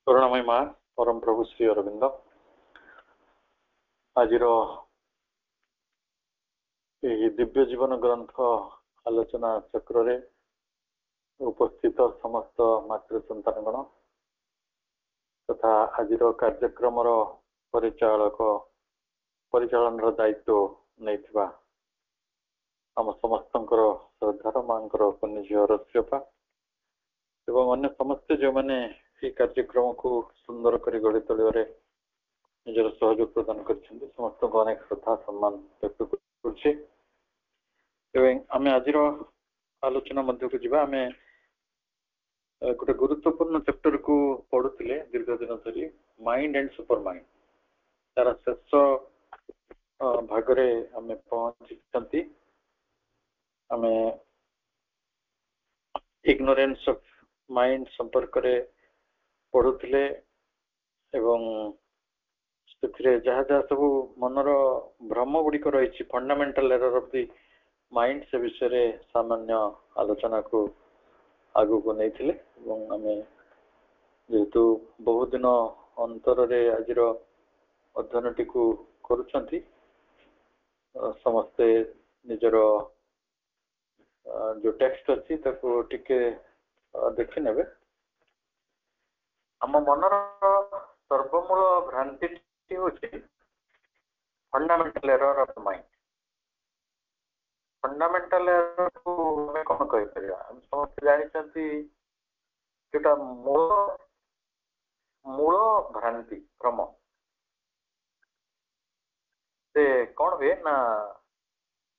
करुणामय माँ परम प्रभु श्री अरविंद आज दिव्य जीवन ग्रंथ आलोचना चक्र रे उपस्थित समस्त मातृ संतानगण तथा आज कार्यक्रम परिचालन दायित्व नहीं आम समस्त श्रद्धार माँ कन्या झील रस्यपा एवं अन्य समस्ते जो मैंने कार्यक्रम को सुंदर कर गढ़ी तोड़ निजर सहयोग प्रदान कर समस्त को अनेक श्रद्धा सम्मान व्यक्त करें आज आलोचना मध्य को जीवा आमे गोटे गुरुत्वपूर्ण चैप्टर को पढ़ुले दीर्घ दिन धरी माइंड एंड सुपर माइंड तार शेष भागरे आमे पहुंची आमे इग्नोरेंस ऑफ माइंड संपर्क रे पढ़ुले एवं जहाँ जहाँ सब मनर भ्रम गुड़िक रही fundamental error of the mind से विषय रे सामान्य आलोचना को आगु को नहीं आमे जेहेतु बहुत दिन अंतर रे आज अध्ययन टी करुछंती समस्ते निजर जो टेक्स्ट अच्छी ताको टिके देखि नेबे आम मनर सर्वमूल भ्रांति होची fundamental error of mind fundamental error को हमें कौन कहि परिया हम समस्त जानिछंती जेटा मूल भ्रांति भ्रम से कौन हुए ना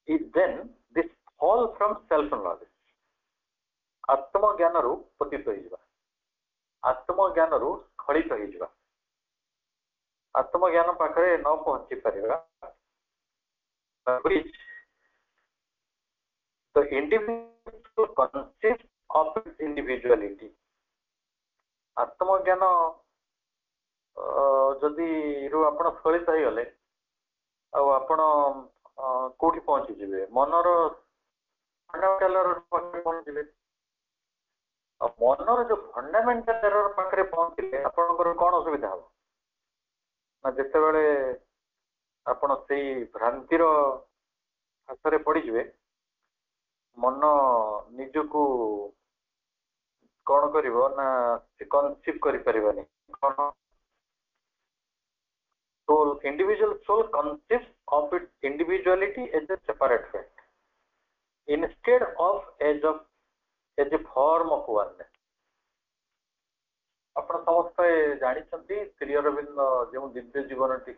is then this fall from self knowledge आत्मज्ञान रु पतित होइबा आत्मज्ञान रु स्खलित होइबा आत्मज्ञान पाखरे न पहुंची परिबा which the individual consists of its individuality आत्मज्ञान जदि रु आपण स्खलित हो गले आपण कोठी पहुंची जिवे मनर फंडामेंटल एरर पाखरे पहुंची जिवे मनर जो फंडामेंटल एरर पाखरे पहुंचले आपनकर कोन असुविधा हो ना जिते बेले आपण से भ्रांतिर हाथ पड़ जाए मन निजको कौन कर कनसिव कर soul individual soul consists of its individuality as a separate fact instead of as a form of oneness आपण समस्ते जानी श्री अरविंद जो दिव्य जीवन टी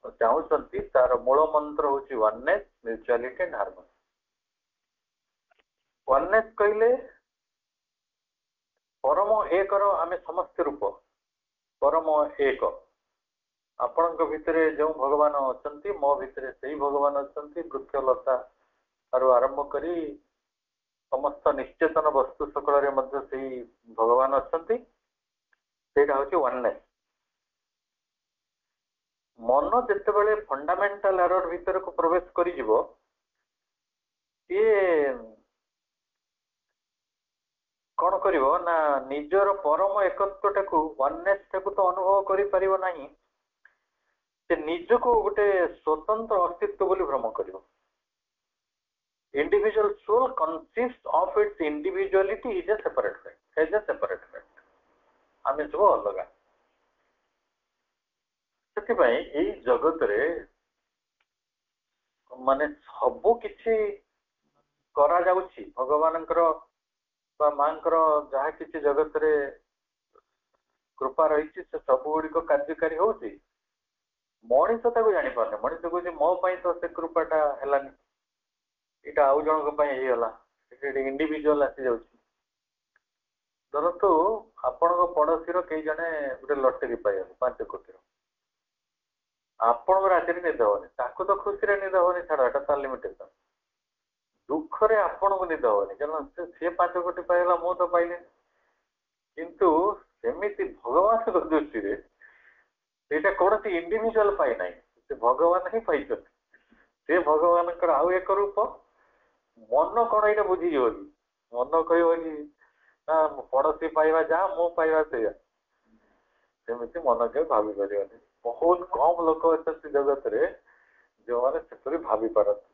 चाहती तार मूल मंत्र हूँ oneness mutuality and harmony oneness कहले परम एक आम समस्त रूप परम एक आपण भितर जो भगवान अच्छा मो भितर से भगवान अच्छा वृक्षलता आरंभ करी समस्त निश्चेतन वस्तु सकल से भगवान अच्छा से हूँ वननेस मन जिते बड़े फंडामेंटल एरर भीतर को प्रवेश कर कौन कर ना निजर परम एकत्वटा को वननेस टाक तो अनुभव कर निजको गोटे स्वतंत्र अस्तित्व बोली भ्रम कर individual soul consist of its individuality is a separate fact as a separate fact आम सब अलग से जगत रे माने सबू किछि करा जाउछि भगवानंकर बा मांकर जहाँ किछि जगत रे कृपा रही से सब गुड़िक कार्यकारी होउछि मनीष ताको जानी पारने मनीष कहूँ मो तो से कृपाटा है इटा आउ जनक इंडिविजुअल आसी जाऊँ धरतु आपण पड़ोशी कई जने गोटे लटरी पाइबा 5 कोटी आपण राति निद हेनी ताको तो खुशी निद हेनी छाड़ा तार लिमिटेशन दुखरे आपण को निद हेनी कारण सी 5 कोटी पाइला मु तो पाइले किंतु सेमिति भगवान दृष्टि से कौन इंडिविजुअल पाई ना भगवान ही पाई ସେ ଭଗବାନଙ୍କର ଆଉ ଏକ ରୂପ। ମନ କଣ ଏଇଟା ବୁଝିଯିବନି, ମନ କହିବ କି ନା ପଡୋଶୀ ପାଇବା ଯାହା ମୁଁ ପାଇବା ସେଇଆ, ସେମିତି ମନ କେବେ ଭାବି ପାରିବନି। ବହୁତ କମ ଲୋକ ଅଛନ୍ତି ଜଗତରେ ଯୋଉମାନେ ସେପରି ଭାବି ପାରନ୍ତି।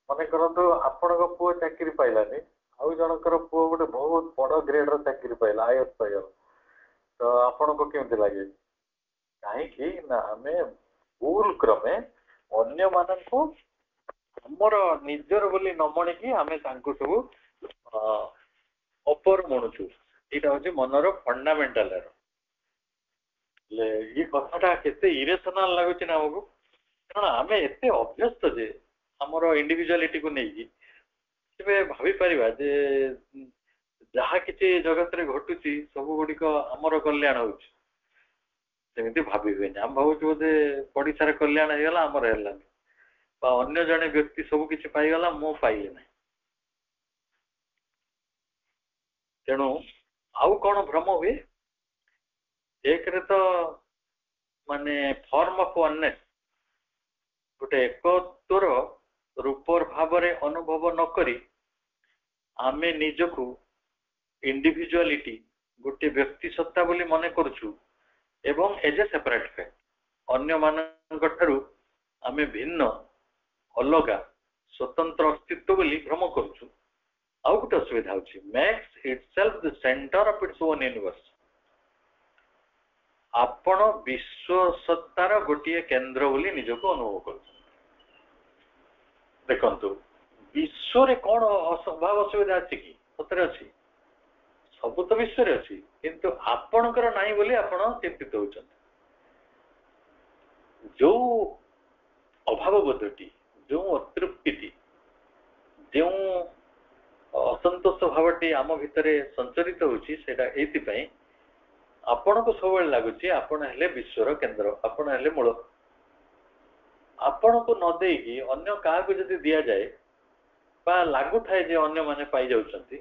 ମନେ କରନ୍ତୁ ଆପଣଙ୍କ ପୁଅ ଚାକିରି ପାଇଲାନି, ଆଉ ଜଣଙ୍କର ପୁଅ ଗୋଟେ ବହୁତ ବଡ ଗ୍ରେଡର ଚାକିରି ପାଇଲା, ଆଇଏଏସ୍ ପାଇଗଲା, ତ ଆପଣଙ୍କୁ କେମିତି ଲାଗେ? କାହିଁକି ନା ଆମେ ଭୁଲ କ୍ରମେ ଅନ୍ୟମାନଙ୍କୁ ଆମର ନିଜର ବୋଲି ନ ମଣିକି ଆମେ ତାଙ୍କୁ ସବୁ ଅପର ମଣୁଛୁ। ଏଇଟା ହଉଛି ମନର ଫଣ୍ଡାମେଣ୍ଟାଲ ଏରର। ହେଲେ ଏଇ କଥାଟା କେତେ ଇରେସନାଲ ଲାଗୁଛି ନା ଆମକୁ, କାରଣ ଆମେ ଏତେ ଅଭ୍ୟସ୍ତ ଯେ ଆମର ଇଣ୍ଡିଭିଜୁଆଲିଟିକୁ ନେଇକି କେବେ ଭାବିପାରିବା ଯେ ଯାହା କିଛି ଜଗତରେ ଘଟୁଛି ସବୁ ଗୁଡିକ ଆମର କଲ୍ୟାଣ ହଉଛି, ସେମିତି ଭାବି ହୁଏନି। ଆମେ ଭାବୁଛୁ ବୋଧେ ପଡିଶାର କଲ୍ୟାଣ ହେଇଗଲା ଆମର ହେଲାନି, ବା ଅନ୍ୟ ଜଣେ ବ୍ୟକ୍ତି ସବୁ କିଛି ପାଇଗଲା ମୁଁ ପାଇଲି ନାହିଁ। ତେଣୁ ଆଉ କଣ ଭ୍ରମ ହୁଏ? ଏକରେ ତ ମାନେ ଫର୍ମ ଅଫ ୱାନନେସ, ଗୋଟେ ଏକତ୍ୱର ରୂପ ଭାବରେ ଅନୁଭବ ନ କରି ଆମେ ନିଜକୁ ଇଣ୍ଡିଭିଜୁଆଲିଟି ଗୋଟେ ବ୍ୟକ୍ତି ସତ୍ତା ବୋଲି ମନେ କରୁଛୁ ଏବଂ ଏଜ ଏ ସେପାରେଟ ଫ୍ୟାକ୍ଟ, ଅନ୍ୟମାନଙ୍କ ଠାରୁ ଆମେ ଭିନ୍ନ, ଅଲଗା, ସ୍ୱତନ୍ତ୍ର ଅସ୍ତିତ୍ୱ ବୋଲି ଭ୍ରମ କରୁଛୁ। ଆଉ ଗୋଟେ ଅସୁବିଧା ହଉଛି makes itself the center of its own universe। ଆପଣ ବିଶ୍ୱ ସତ୍ତାର ଗୋଟିଏ କେନ୍ଦ୍ର ବୋଲି ନିଜକୁ ଅନୁଭବ କରୁଛନ୍ତି। ଦେଖନ୍ତୁ ବିଶ୍ୱରେ କଣ ଅଭାବ ଅସୁବିଧା ଅଛି କି? ସତରେ ଅଛି, ସବୁ ତ ବିଶ୍ୱରେ ଅଛି, କିନ୍ତୁ ଆପଣଙ୍କର ନାହିଁ ବୋଲି ଆପଣ ଚିନ୍ତିତ ହଉଛନ୍ତି। ଯୋଉ ଅଭାବ ବୋଧଟି, ଯୋଉ ଅତୃପ୍ତିଟି, ଯେଉଁ ଅସନ୍ତୋଷ ଭାବଟି ଆମ ଭିତରେ ସଞ୍ଚରିତ ହଉଛି, ସେଇଟା ଏଇଥିପାଇଁ ଆପଣଙ୍କୁ ସବୁବେଳେ ଲାଗୁଛି ଆପଣ ହେଲେ ବିଶ୍ୱର କେନ୍ଦ୍ର, ଆପଣ ହେଲେ ମୂଳ। ଆପଣଙ୍କୁ ନ ଦେଇକି ଅନ୍ୟ କାହାକୁ ଯଦି ଦିଆଯାଏ ବା ଲାଗୁଥାଏ ଯେ ଅନ୍ୟମାନେ ପାଇଯାଉଛନ୍ତି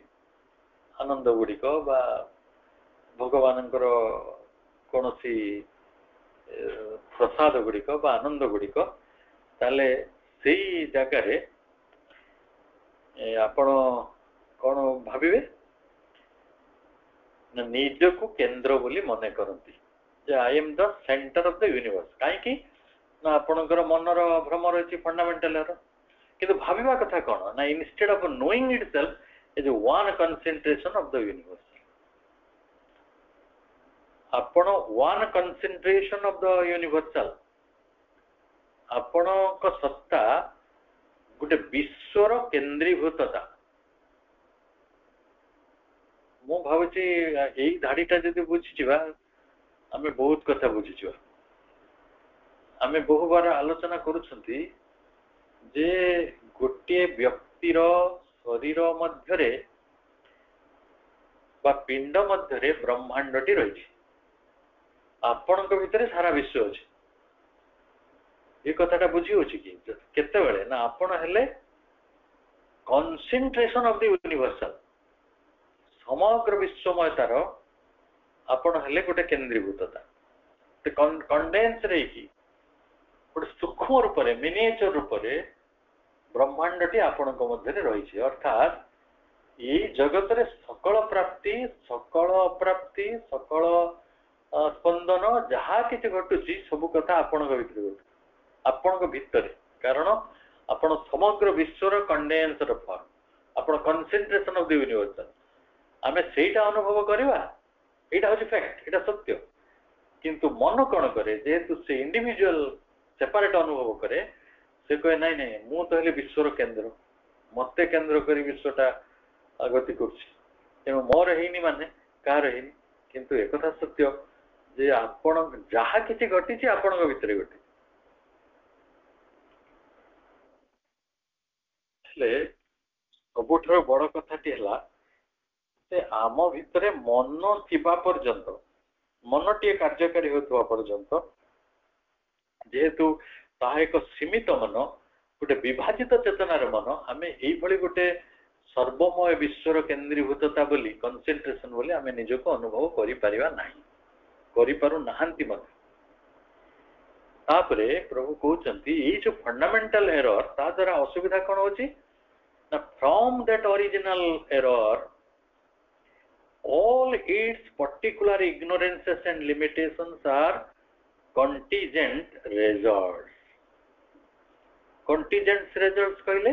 ଆନନ୍ଦ ଗୁଡିକ ବା ଭଗବାନଙ୍କର କୌଣସି ପ୍ରସାଦ ଗୁଡିକ ବା ଆନନ୍ଦ ଗୁଡିକ, ତାହେଲେ ସେଇ ଜାଗାରେ ଆପଣ କଣ ଭାବିବେ ନା ନିଜକୁ କେନ୍ଦ୍ର ବୋଲି ମନେ କରନ୍ତି, ଯେ I M the centre of the universe. କାହିଁକି ନା ଆପଣଙ୍କର ମନର ଭ୍ରମ ରହିଛି ଫଣ୍ଡାମେଣ୍ଟାଲ ଏରର। କିନ୍ତୁ ଭାବିବା କଥା କଣ ନା instead of knowing itself is one concentration of the universe. ଆପଣ one concentration of the universal, ଆପଣଙ୍କ ସତ୍ତା ଗୋଟେ ବିଶ୍ୱର କେନ୍ଦ୍ରୀଭୂତତା। ମୁଁ ଭାବୁଛି ଏଇ ଧାଡିଟା ଯଦି ବୁଝିଯିବା ଆମେ ବହୁତ କଥା ବୁଝିଯିବା। ଆମେ ବହୁବାର ଆଲୋଚନା କରୁଛନ୍ତି ଯେ ଗୋଟିଏ ବ୍ୟକ୍ତିର ଶରୀର ମଧ୍ୟରେ ବା ପିଣ୍ଡ ମଧ୍ୟରେ ବ୍ରହ୍ମାଣ୍ଡଟି ରହିଛି, ଆପଣଙ୍କ ଭିତରେ ସାରା ବିଶ୍ୱ ଅଛି। ଏ କଥାଟା ବୁଝି ହଉଛି କି? କେତେବେଳେ ନା ଆପଣ ହେଲେ କନସେନ୍ଟ୍ରେସନ ଅଫ ଦ ୟୁନିଭର୍ସାଲ, ସମଗ୍ର ବିଶ୍ୱମୟତାର ଆପଣ ହେଲେ ଗୋଟେ କେନ୍ଦ୍ରୀଭୂତତା, କଣ୍ଡେନ୍ସ ହେଇକି ଗୋଟେ ସୂକ୍ଷ୍ମ ରୂପରେ, ମିନିଏଚର ରୂପରେ ବ୍ରହ୍ମାଣ୍ଡଟି ଆପଣଙ୍କ ମଧ୍ୟରେ ରହିଛି। ଅର୍ଥାତ୍ ଏଇ ଜଗତରେ ସକଳ ପ୍ରାପ୍ତି, ସକଳ ଅପ୍ରାପ୍ତି, ସକଳ ସ୍ପନ୍ଦନ ଯାହା କିଛି ଘଟୁଛି ସବୁ କଥା ଆପଣଙ୍କ ଭିତରେ ଘଟୁଛି, ଆପଣଙ୍କ ଭିତରେ। କାରଣ ଆପଣ ସମଗ୍ର ବିଶ୍ୱର କଣ୍ଡେନ୍ସର ଫର୍ମ, ଆପଣ କନସେନ୍ଟ୍ରେସନ ଅଫ ଦ ୟୁନିଭର୍ସ। ଆମେ ସେଇଟା ଅନୁଭବ କରିବା, ଏଇଟା ହଉଛି ଫ୍ୟାକ୍ଟ, ଏଇଟା ସତ୍ୟ। କିନ୍ତୁ ମନ କଣ କରେ, ଯେହେତୁ ସେ ଇଣ୍ଡିଭିଜୁଆଲ ସେପାରେଟ ଅନୁଭବ କରେ, ସେ କହେ ନାଇଁ ନାଇଁ ମୁଁ ତ ହେଲେ ବିଶ୍ୱର କେନ୍ଦ୍ର, ମତେ କେନ୍ଦ୍ର କରି ବିଶ୍ୱଟା ଗତି କରୁଛି, ତେଣୁ ମୋର ହେଇନି ମାନେ କାହାର ହେଇନି। କିନ୍ତୁ ଏକଥା ସତ୍ୟ ଯେ ଆପଣ ଯାହା କିଛି ଘଟିଛି ଆପଣଙ୍କ ଭିତରେ ଘଟିଛି। ହେଲେ ସବୁଠାରୁ ବଡ କଥାଟି ହେଲା ଯେ ଆମ ଭିତରେ ମନ ଥିବା ପର୍ଯ୍ୟନ୍ତ, ମନଟିଏ କାର୍ଯ୍ୟକାରୀ ହେଉଥିବା ପର୍ଯ୍ୟନ୍ତ, ଯେହେତୁ ତାହା ଏକ ସୀମିତ ମନ, ଗୋଟେ ବିଭାଜିତ ଚେତନାର ମନ, ଆମେ ଏଇଭଳି ଗୋଟେ ସର୍ବମୟ ବିଶ୍ୱର କେନ୍ଦ୍ରୀଭୂତତା ବୋଲି, କନସେନ୍ଟ୍ରେସନ ବୋଲି ଆମେ ନିଜକୁ ଅନୁଭବ କରିପାରିବା ନାହିଁ, କରିପାରୁ ନାହାନ୍ତି ମଧ୍ୟ। तापरे प्रभु कहते ये जो फंडामेंटल एरर ता द्वारा असुविधा कौन होची ना from that original error all its particular ignorances and limitations are contingent results. Contingent results कहले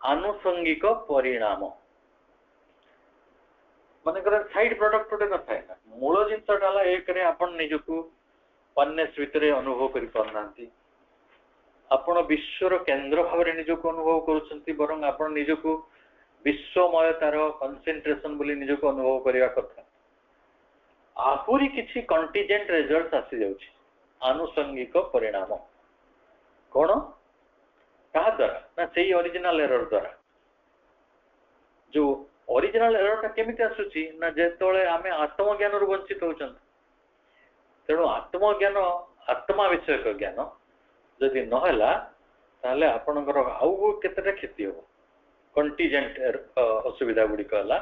आनुषंगिक परिणाम माने कर साइड प्रोडक्ट उठे न थाए ना मूल जिंस डाला एक रे आपण निजको पन्नेस भितरे अनुभव करि पारनांती आपण विश्वर केंद्र भाव निजको अनुभव करूछंती बरंग आपण निजको विश्वमय तार कंसेंट्रेशन बोली निजको अनुभव करिया कथा आहुरी किछि कंटीजेंट रिजल्ट्स आसी जाउछि आनुषंगिक परिणाम कोन कहा द्वारा ना सेही ओरिजिनल एरर द्वारा जो ओरिजिनल एरर ता केमिति आसुछि ना जेतोळे आमे आत्मज्ञान रु वंचित होछन तेणु आत्मज्ञान आत्मा विषयक ज्ञान जदि नहला ताले आपनकर आउ केतेटा क्षति हो कंटीजेंट असुविधा गुडी कहला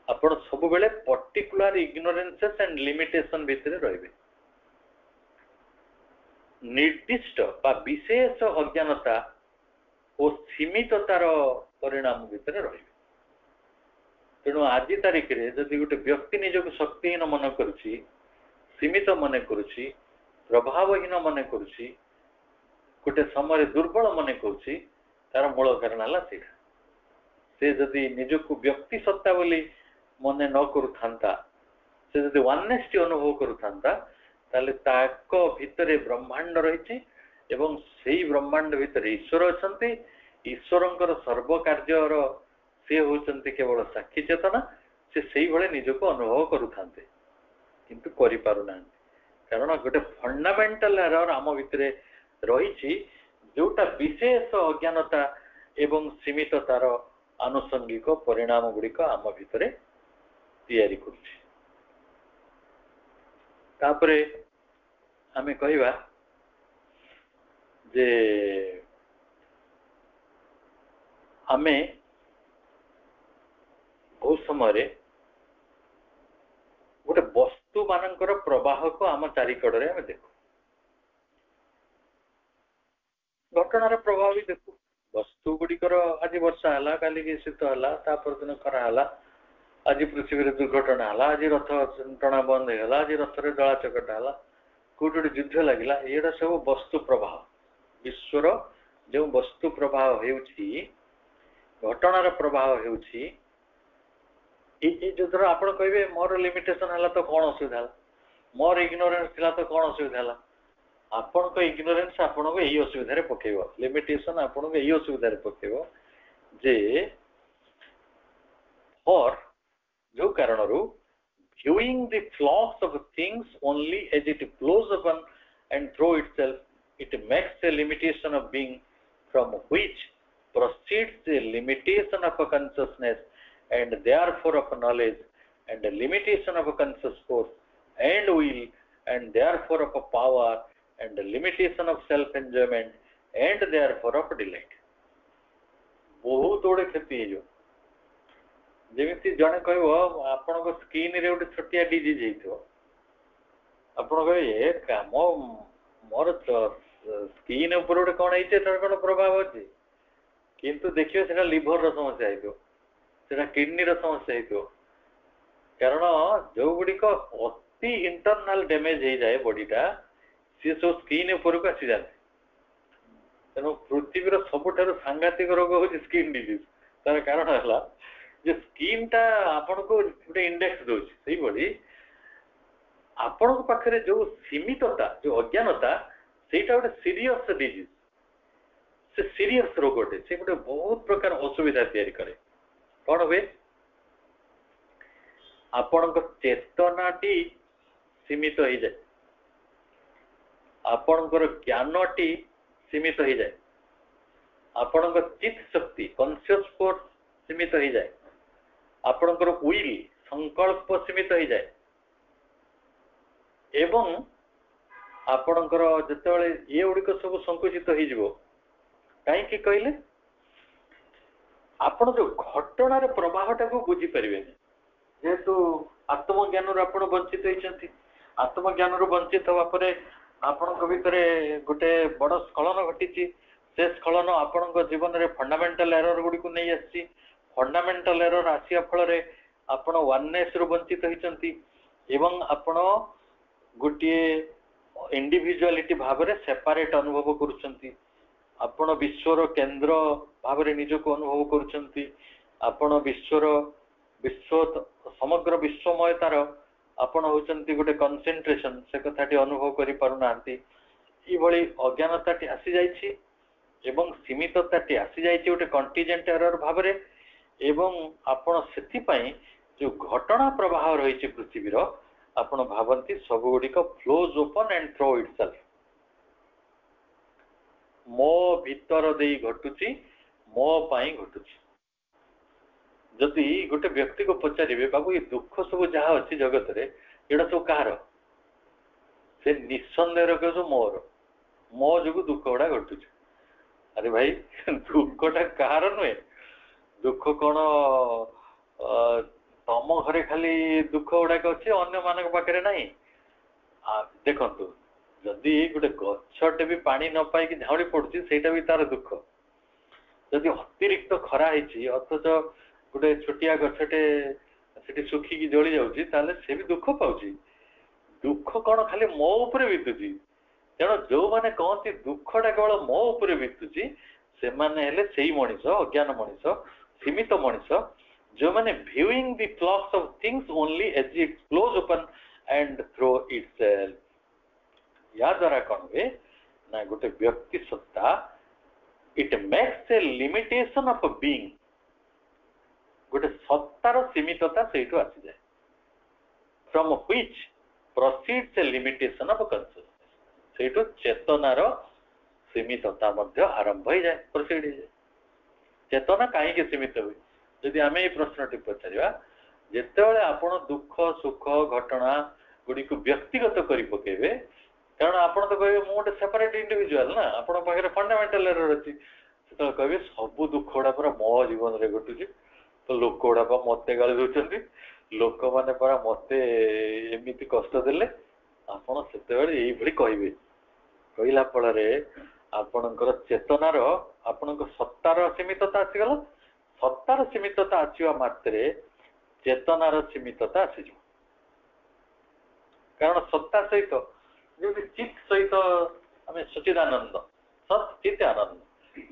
आपण सब बेले पर्टिकुलर इग्नोरेंसेस एंड लिमिटेशन भितरे रहिबे निर्दिष्ट बा विशेष अज्ञानता और सीमिततार परिणाम भितरे रहिबे तेणु आज तारिख रे जदि गोटे व्यक्ति निजको शक्तिहीन मन करुछि सीमित मन करुछि प्रभावहीन मन करुछि गोटे समय दुर्बल मन करुछि तार मूल कारण है से जदि निजको व्यक्ति सत्ता बोली मन न करूथा से जदि वाननेस अनुभव करूथा ताले ताको भितरे ब्रह्मांड रही एवं सेही ब्रह्मांड भितर ईश्वर अछंती ईश्वरंकर सर्व कार्यर से होचंती केवल साक्षी चेतना से सेही भले निजको अनुभव करूथांते किंतु करि पारु ना कारण गोटे फंडामेंटल एरर आम भितरे रही जोटा विशेष अज्ञानता एवं सीमिततार आनुषंगिक परिणाम गुड़िक आम भितरे तैयारी करुछि तापरे आमे कहिबा जे आमे बहुत समय गोटे वस्तु मानकर प्रवाह को आम चारिकड़े आमे देखु घटनार प्रभाव भी देखु वस्तु गुड़िकर आज वर्षा है काली की शीत है तापर दिन खरा है आज पृथ्वी दुर्घटना है आज रथ टणा बंद होगा आज रथ रे दला चकटा है कोट गोटे युद्ध लगिला ये सब वस्तु प्रवाह विश्वर जो वस्तु प्रवाह होउछि घटनार प्रवाह होउछि जो धर आप कहे मोर लिमिटेशन है तो कौन असुविधा मोर इग्नोरेंस थिला तो कौन असुविधा है आपण को इग्नोरेंस आपण को यही असुविधा रे पकेबो लिमिटेशन आपण को यही असुविधा रे पकेबो जे और जो कारण रो viewing the flaws of things only as it blows upon and through itself it makes a limitation of being from which proceeds the limitation of a consciousness and therefore of knowledge and the limitation of a conscious force and will and therefore of a power and the limitation of self enjoyment and therefore of delight बहुत बड़े क्षति है जेमिति जने कहबो आपण को skin रे उठे छोटिया डिजीज हेतो आपण कहे ए काम मोर स्किन ऊपर उठे कोन हेते तर कोन प्रभाव अछि किंतु देखियो सेटा लिवर रो समस्या हेतो सेटा किडनी रो समस्या हेतो कारण जो गुडी को अति इंटरनल डैमेज हे जाए बॉडीटा सी सब स्किन ऊपर को आसी जाते तेणु पृथ्वीर सबुठार सांघातिक रोग हो स्किन डिजीज तार कारण है जो स्किन टा आपण को गोटे इंडेक्स दोछि सही बड़ी आपण को पाखरे जो सीमितता जो अज्ञानता सेटा गोटे सीरियस डिजीज से सीरियस रोगटे से गोटे बहुत प्रकार असुविधा तैयारी करे कौन हुए आपण को चेतनाटी सीमित हो जाए आपणकर ज्ञानटी सीमित हो जाए आपणकर चित्त शक्ति कॉन्शियस फोर्स सीमित हो जाए आपणकर विल संकल्प सीमित हो जाए एवं आपणकर जेतेबेले ये गुड़िक सब संकुचित हो जिवो काईकि कहले आपण जो घटनार प्रवाहटा को बुझी परिबेनी जेहेतु आत्मज्ञान आपण वंचित होइछंती ଆତ୍ମଜ୍ଞାନରୁ ବଞ୍ଚିତ ହେବା ପରେ ଆପଣଙ୍କ ଭିତରେ ଗୋଟେ ବଡ ସ୍ଖଳନ ଘଟିଛି। ସେ ସ୍ଖଳନ ଆପଣଙ୍କ ଜୀବନରେ ଫଣ୍ଡାମେଣ୍ଟାଲ ଏରର ଗୁଡିକୁ ନେଇ ଆସିଛି। ଫଣ୍ଡାମେଣ୍ଟାଲ ଏରର ଆସିବା ଫଳରେ ଆପଣ ୱାନନେସ ରୁ ବଞ୍ଚିତ ହେଇଛନ୍ତି ଏବଂ ଆପଣ ଗୋଟିଏ ଇଣ୍ଡିଭିଜୁଆଲିଟି ଭାବରେ ସେପାରେଟ ଅନୁଭବ କରୁଛନ୍ତି। ଆପଣ ବିଶ୍ୱର କେନ୍ଦ୍ର ଭାବରେ ନିଜକୁ ଅନୁଭବ କରୁଛନ୍ତି। ଆପଣ ବିଶ୍ୱର ସମଗ୍ର ବିଶ୍ୱମୟତାର ଆପଣ ହଉଛନ୍ତି ଗୋଟେ କନସେନ୍ଟ୍ରେସନ, ସେ କଥାଟି ଅନୁଭବ କରିପାରୁନାହାନ୍ତି। ଏଇଭଳି ଅଜ୍ଞାନତାଟି ଆସିଯାଇଛି ଏବଂ ସୀମିତତାଟି ଆସିଯାଇଛି ଗୋଟେ କଣ୍ଟିଜେଣ୍ଟ ଏରର ଭାବରେ। ଏବଂ ଆପଣ ସେଥିପାଇଁ ଯୋଉ ଘଟଣା ପ୍ରବାହ ରହିଛି ପୃଥିବୀର, ଆପଣ ଭାବନ୍ତି ସବୁଗୁଡ଼ିକ ଫ୍ଲୋଜ ଓପନ ଆଣ୍ଡ ଥ୍ରୋ ଇଟସେଲ୍ଫ, ମୋ ଭିତର ଦେଇ ଘଟୁଛି, ମୋ ପାଇଁ ଘଟୁଛି। ଯଦି ଗୋଟେ ବ୍ୟକ୍ତିକୁ ପଚାରିବେ ବାବୁ ଏ ଦୁଃଖ ସବୁ ଯାହା ଅଛି ଜଗତରେ ଏଗୁଡ଼ା ସବୁ କାହାର, ସେ ନିଃସନ୍ଦେହରେ କହିବ ମୋର, ମୋ ଯୋଗୁଁ ଦୁଃଖ ଗୁଡା ଘଟୁଛି। ଆରେ ଭାଇ ଦୁଃଖଟା କାହାର ନୁହେଁ। ଦୁଃଖ କଣ ତମ ଘରେ ଖାଲି ଦୁଃଖ ଗୁଡାକ ଅଛି, ଅନ୍ୟମାନଙ୍କ ପାଖରେ ନାହିଁ? ଦେଖନ୍ତୁ, ଯଦି ଗୋଟେ ଗଛଟେ ବି ପାଣି ନ ପାଇକି ଝାଉଁଳି ପଡୁଛି ସେଇଟା ବି ତାର ଦୁଃଖ। ଯଦି ଅତିରିକ୍ତ ଖରା ହେଇଛି ଅଥଚ ଗୋଟେ ଛୋଟିଆ ଗଛଟେ ସେଠି ଶୁଖିକି ଜଳି ଯାଉଛି, ତାହେଲେ ସେ ବି ଦୁଃଖ ପାଉଛି। ଦୁଃଖ କଣ ଖାଲି ମୋ ଉପରେ ବିତୁଛି? ତେଣୁ ଯୋଉମାନେ କହନ୍ତି ଦୁଃଖଟା କେବଳ ମୋ ଉପରେ ବିତୁଛି, ସେମାନେ ହେଲେ ସେଇ ମଣିଷ, ଅଜ୍ଞାନ ମଣିଷ, ସୀମିତ ମଣିଷ, ଯୋଉମାନେ viewing the flux of things only as it flows open and through itself। ୟା ଦ୍ୱାରା କଣ ହୁଏ ନା ଗୋଟେ ବ୍ୟକ୍ତି ସତ୍ତା, it makes a limitation of a being, ଗୋଟେ ସତ୍ତାର ସୀମିତତା ସେଇଠୁ ଆସିଯାଏ, from which proceeds a limitation of a consciousness। ସେଇଠୁ ଚେତନାର ସୀମିତତା ମଧ୍ୟ ଆରମ୍ଭ ହେଇଯାଏ, ପ୍ରୋସିଡ୍ ହେଇଯାଏ। ଚେତନା କାହିଁକି ସୀମିତ ହୁଏ? ଯଦି ଆମେ ଏଇ ପ୍ରଶ୍ନଟି ପଚାରିବା, ଯେତେବେଳେ ଆପଣ ଦୁଃଖ ସୁଖ ଘଟଣା ଗୁଡ଼ିକୁ ବ୍ୟକ୍ତିଗତ କରି ପକେଇବେ, କାରଣ ଆପଣ ତ କହିବେ ମୁଁ ଗୋଟେ ସେପାରେଟ ଇଣ୍ଡିଭିଜୁଆଲ ନା, ଆପଣଙ୍କ ପାଖରେ ଫଣ୍ଡାମେଣ୍ଟାଲ ଏରର ଅଛି, ସେତେବେଳେ କହିବେ ସବୁ ଦୁଃଖ ଗୁଡା ପରା ମୋ ଜୀବନରେ ଘଟୁଛି, ତ ଲୋକ ଗୁଡା ପରା ମତେ ଗାଳି ଦଉଛନ୍ତି, ଲୋକମାନେ ପରା ମତେ ଏମିତି କଷ୍ଟ ଦେଲେ। ଆପଣ ସେତେବେଳେ ଏଇଭଳି କହିବେ। କହିଲା ଫଳରେ ଆପଣଙ୍କର ଚେତନାର, ଆପଣଙ୍କ ସତ୍ତାର ସୀମିତତା ଆସିଗଲା। ସତ୍ତାର ସୀମିତତା ଆସିବା ମାତ୍ରେ ଚେତନାର ସୀମିତତା ଆସିଯିବ। କାରଣ ସତ୍ତା ସହିତ ଯୋଉଠି ଚିତ୍ ସହିତ ଆମେ ସଚିଦାନନ୍ଦ, ସତ୍ ଚିତ୍ ଆନନ୍ଦ,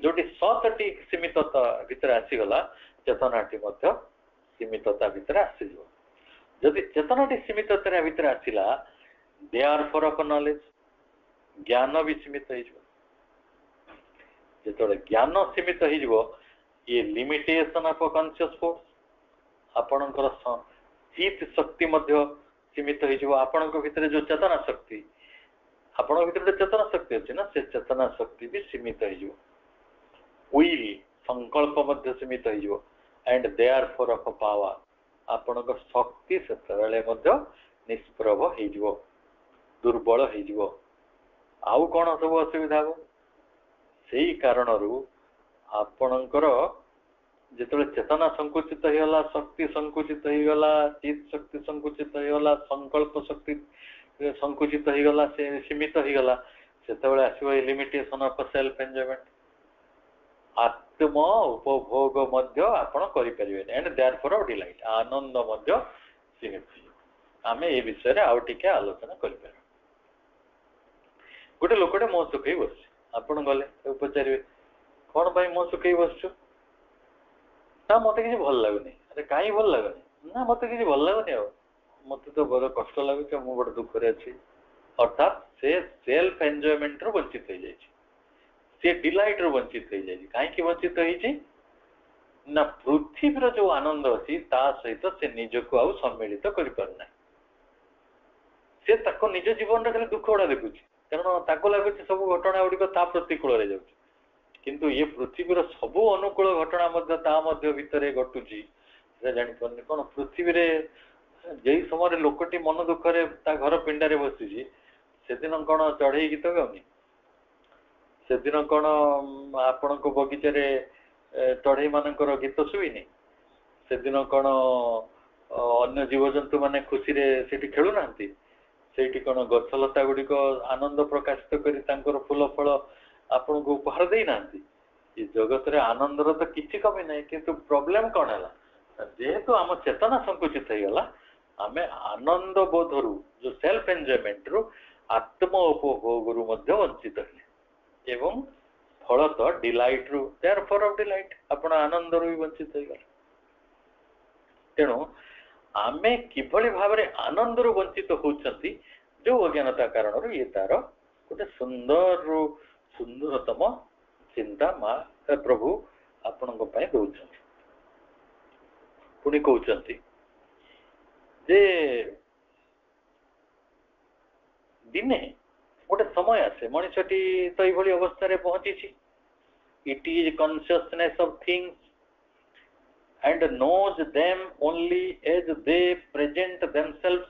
ଯୋଉଠି ସତଟି ସୀମିତତା ଭିତରେ ଆସିଗଲା, ଚେତନାଟି ମଧ୍ୟ ସୀମିତତା ଭିତରେ ଆସିଯିବ। ଯଦି ଚେତନାଟି ସୀମିତତା ଭିତରେ ଆସିଲା, therefore of knowledge, ଜ୍ଞାନ ବି ସୀମିତ ହେଇଯିବ। ଯେତେବେଳେ ଜ୍ଞାନ ସୀମିତ ହେଇଯିବ, ଇଏ ଲିମିଟେସନ ଅଫ କନସିୟସ୍ ଫୋର୍ସ, ଆପଣଙ୍କର ଚିତ୍ ଶକ୍ତି ମଧ୍ୟ ସୀମିତ ହେଇଯିବ। ଆପଣଙ୍କ ଭିତରେ ଯୋଉ ଚେତନା ଶକ୍ତି, ଆପଣଙ୍କ ଭିତରେ ଗୋଟେ ଚେତନା ଶକ୍ତି ଅଛି ନା, ସେ ଚେତନା ଶକ୍ତି ବି ସୀମିତ ହେଇଯିବ। ୱିଲ୍, ସଂକଳ୍ପ ମଧ୍ୟ ସୀମିତ ହେଇଯିବ। ଆଣ୍ଡ therefore of power, ଆପଣଙ୍କ ଶକ୍ତି ସେତେବେଳେ ମଧ୍ୟ ନିଷ୍ପ୍ରଭ ହେଇଯିବ, ଦୁର୍ବଳ ହେଇଯିବ। ଆଉ କଣ ସବୁ ଅସୁବିଧା ହବ? ସେଇ କାରଣରୁ ଆପଣଙ୍କର ଯେତେବେଳେ ଚେତନା ସଂକୁଚିତ ହେଇଗଲା, ଶକ୍ତି ସଂକୁଚିତ ହେଇଗଲା, ଚିତ୍ ଶକ୍ତି ସଂକୁଚିତ ହେଇଗଲା, ସଂକଳ୍ପ ଶକ୍ତି ସଂକୁଚିତ ହେଇଗଲା, ସେ ସୀମିତ ହେଇଗଲା, ସେତେବେଳେ ଆସିବ ଏ ଲିମିଟେସନ ଅଫ ସେଲ୍ଫ ଏନ୍ଜୟମେଣ୍ଟ। ଆତ୍ମ ଉପଭୋଗ ମଧ୍ୟ ଆପଣ କରିପାରିବେନି। ଆଣ୍ଡ therefore of delight, ଆନନ୍ଦ ମଧ୍ୟ ସୀମିତ ହେଇଯିବ। ଆମେ ଏ ବିଷୟରେ ଆଉ ଟିକେ ଆଲୋଚନା କରିପାରିବା। ଗୋଟେ ଲୋକଟେ ମୁହଁ ଶୁଖେଇ ବସିଛି, ଆପଣ ଗଲେ ତାକୁ ପଚାରିବେ କଣ ପାଇଁ ମୁହଁ ଶୁଖେଇ ବସିଛୁ? ନା ମତେ କିଛି ଭଲ ଲାଗୁନି। ଆରେ କାହିଁ ଭଲ ଲାଗୁନି? ନା ମତେ କିଛି ଭଲ ଲାଗୁନି, ଆଉ ମତେ ତ ବଡ କଷ୍ଟ ଲାଗୁଛି, ମୁଁ ବଡ ଦୁଃଖରେ ଅଛି। ଅର୍ଥାତ୍ ସେ ସେଲ୍ଫ ଏନ୍ଜୟମେଣ୍ଟରୁ ବଞ୍ଚିତ ହେଇଯାଇଛି, ସେ ଡିଲାଇଟରୁ ବଞ୍ଚିତ ହେଇଯାଇଛି। କାହିଁକି ବଞ୍ଚିତ ହେଇଛି? ନା ପୃଥିବୀର ଯୋଉ ଆନନ୍ଦ ଅଛି ତା ସହିତ ସେ ନିଜକୁ ଆଉ ସମ୍ମିଳିତ କରିପାରୁନାହିଁ। ସେ ତାକୁ ନିଜ ଜୀବନରେ ଖାଲି ଦୁଃଖ ଗୁଡା ଦେଖୁଛି, କାରଣ ତାକୁ ଲାଗୁଛି ସବୁ ଘଟଣା ଗୁଡିକ ତା ପ୍ରତିକୂଳରେ ଯାଉଛି। କିନ୍ତୁ ଇଏ ପୃଥିବୀର ସବୁ ଅନୁକୂଳ ଘଟଣା ମଧ୍ୟ ତା ମଧ୍ୟ ଭିତରେ ଘଟୁଛି, ସେଟା ଜାଣିପାରୁନି। କଣ ପୃଥିବୀରେ ଯେଇ ସମୟରେ ଲୋକଟି ମନ ଦୁଃଖରେ ତା ଘର ପିଣ୍ଡାରେ ବସିଛି, ସେଦିନ କଣ ଚଢେଇ ଗୀତ ଗାଉନି? ସେଦିନ କଣ ଆପଣଙ୍କ ବଗିଚାରେ ଚଢେଇ ମାନଙ୍କର ଗୀତ ଶୁଭିନି? ସେଦିନ କଣ ଅନ୍ୟ ଜୀବଜନ୍ତୁ ମାନେ ଖୁସିରେ ସେଠି ଖେଳୁନାହାନ୍ତି? ସେଇଠି କ'ଣ ଗଛଲତା ଗୁଡ଼ିକ ଆନନ୍ଦ ପ୍ରକାଶିତ କରି ତାଙ୍କର ଫୁଲ ଫଳ ଆପଣଙ୍କୁ ଉପହାର ଦେଇନାହାନ୍ତି? ଏ ଜଗତରେ ଆନନ୍ଦର ତ କିଛି କମି ନାହିଁ, କିନ୍ତୁ ପ୍ରୋବ୍ଲେମ କ'ଣ ହେଲା? ଯେହେତୁ ଆମ ଚେତନା ସଂକୁଚିତ ହେଇଗଲା, ଆମେ ଆନନ୍ଦ ବୋଧରୁ ଯୋଉ ସେଲ୍ଫ ଏନ୍ଜୟମେଣ୍ଟରୁ ଆତ୍ମ ଉପଭୋଗରୁ ମଧ୍ୟ ବଞ୍ଚିତ ହେଲେ ଏବଂ ଫଳତଃ ଡିଲାଇଟରୁ ଦେୟାର ଫର୍ ଅଫ୍ ଡିଲାଇଟ ଆପଣ ଆନନ୍ଦରୁ ବି ବଞ୍ଚିତ ହେଇଗଲେ। ତେଣୁ ଆମେ କିଭଳି ଭାବରେ ଆନନ୍ଦରୁ ବଞ୍ଚିତ ହଉଛନ୍ତି ଯୋଉ ଅଜ୍ଞାନତା କାରଣରୁ, ଇଏ ତାର ଗୋଟେ ସୁନ୍ଦରତମ ଚିନ୍ତା ମା ପ୍ରଭୁ ଆପଣଙ୍କ ପାଇଁ ଦଉଛନ୍ତି। ପୁଣି କହୁଛନ୍ତି ଯେ ଦିନେ ଗୋଟେ ସମୟ ଆସେ, ମଣିଷଟି ତ ଏଇଭଳି ଅବସ୍ଥାରେ ପହଞ୍ଚିଛି, it is consciousness of things and knows them only as they present themselves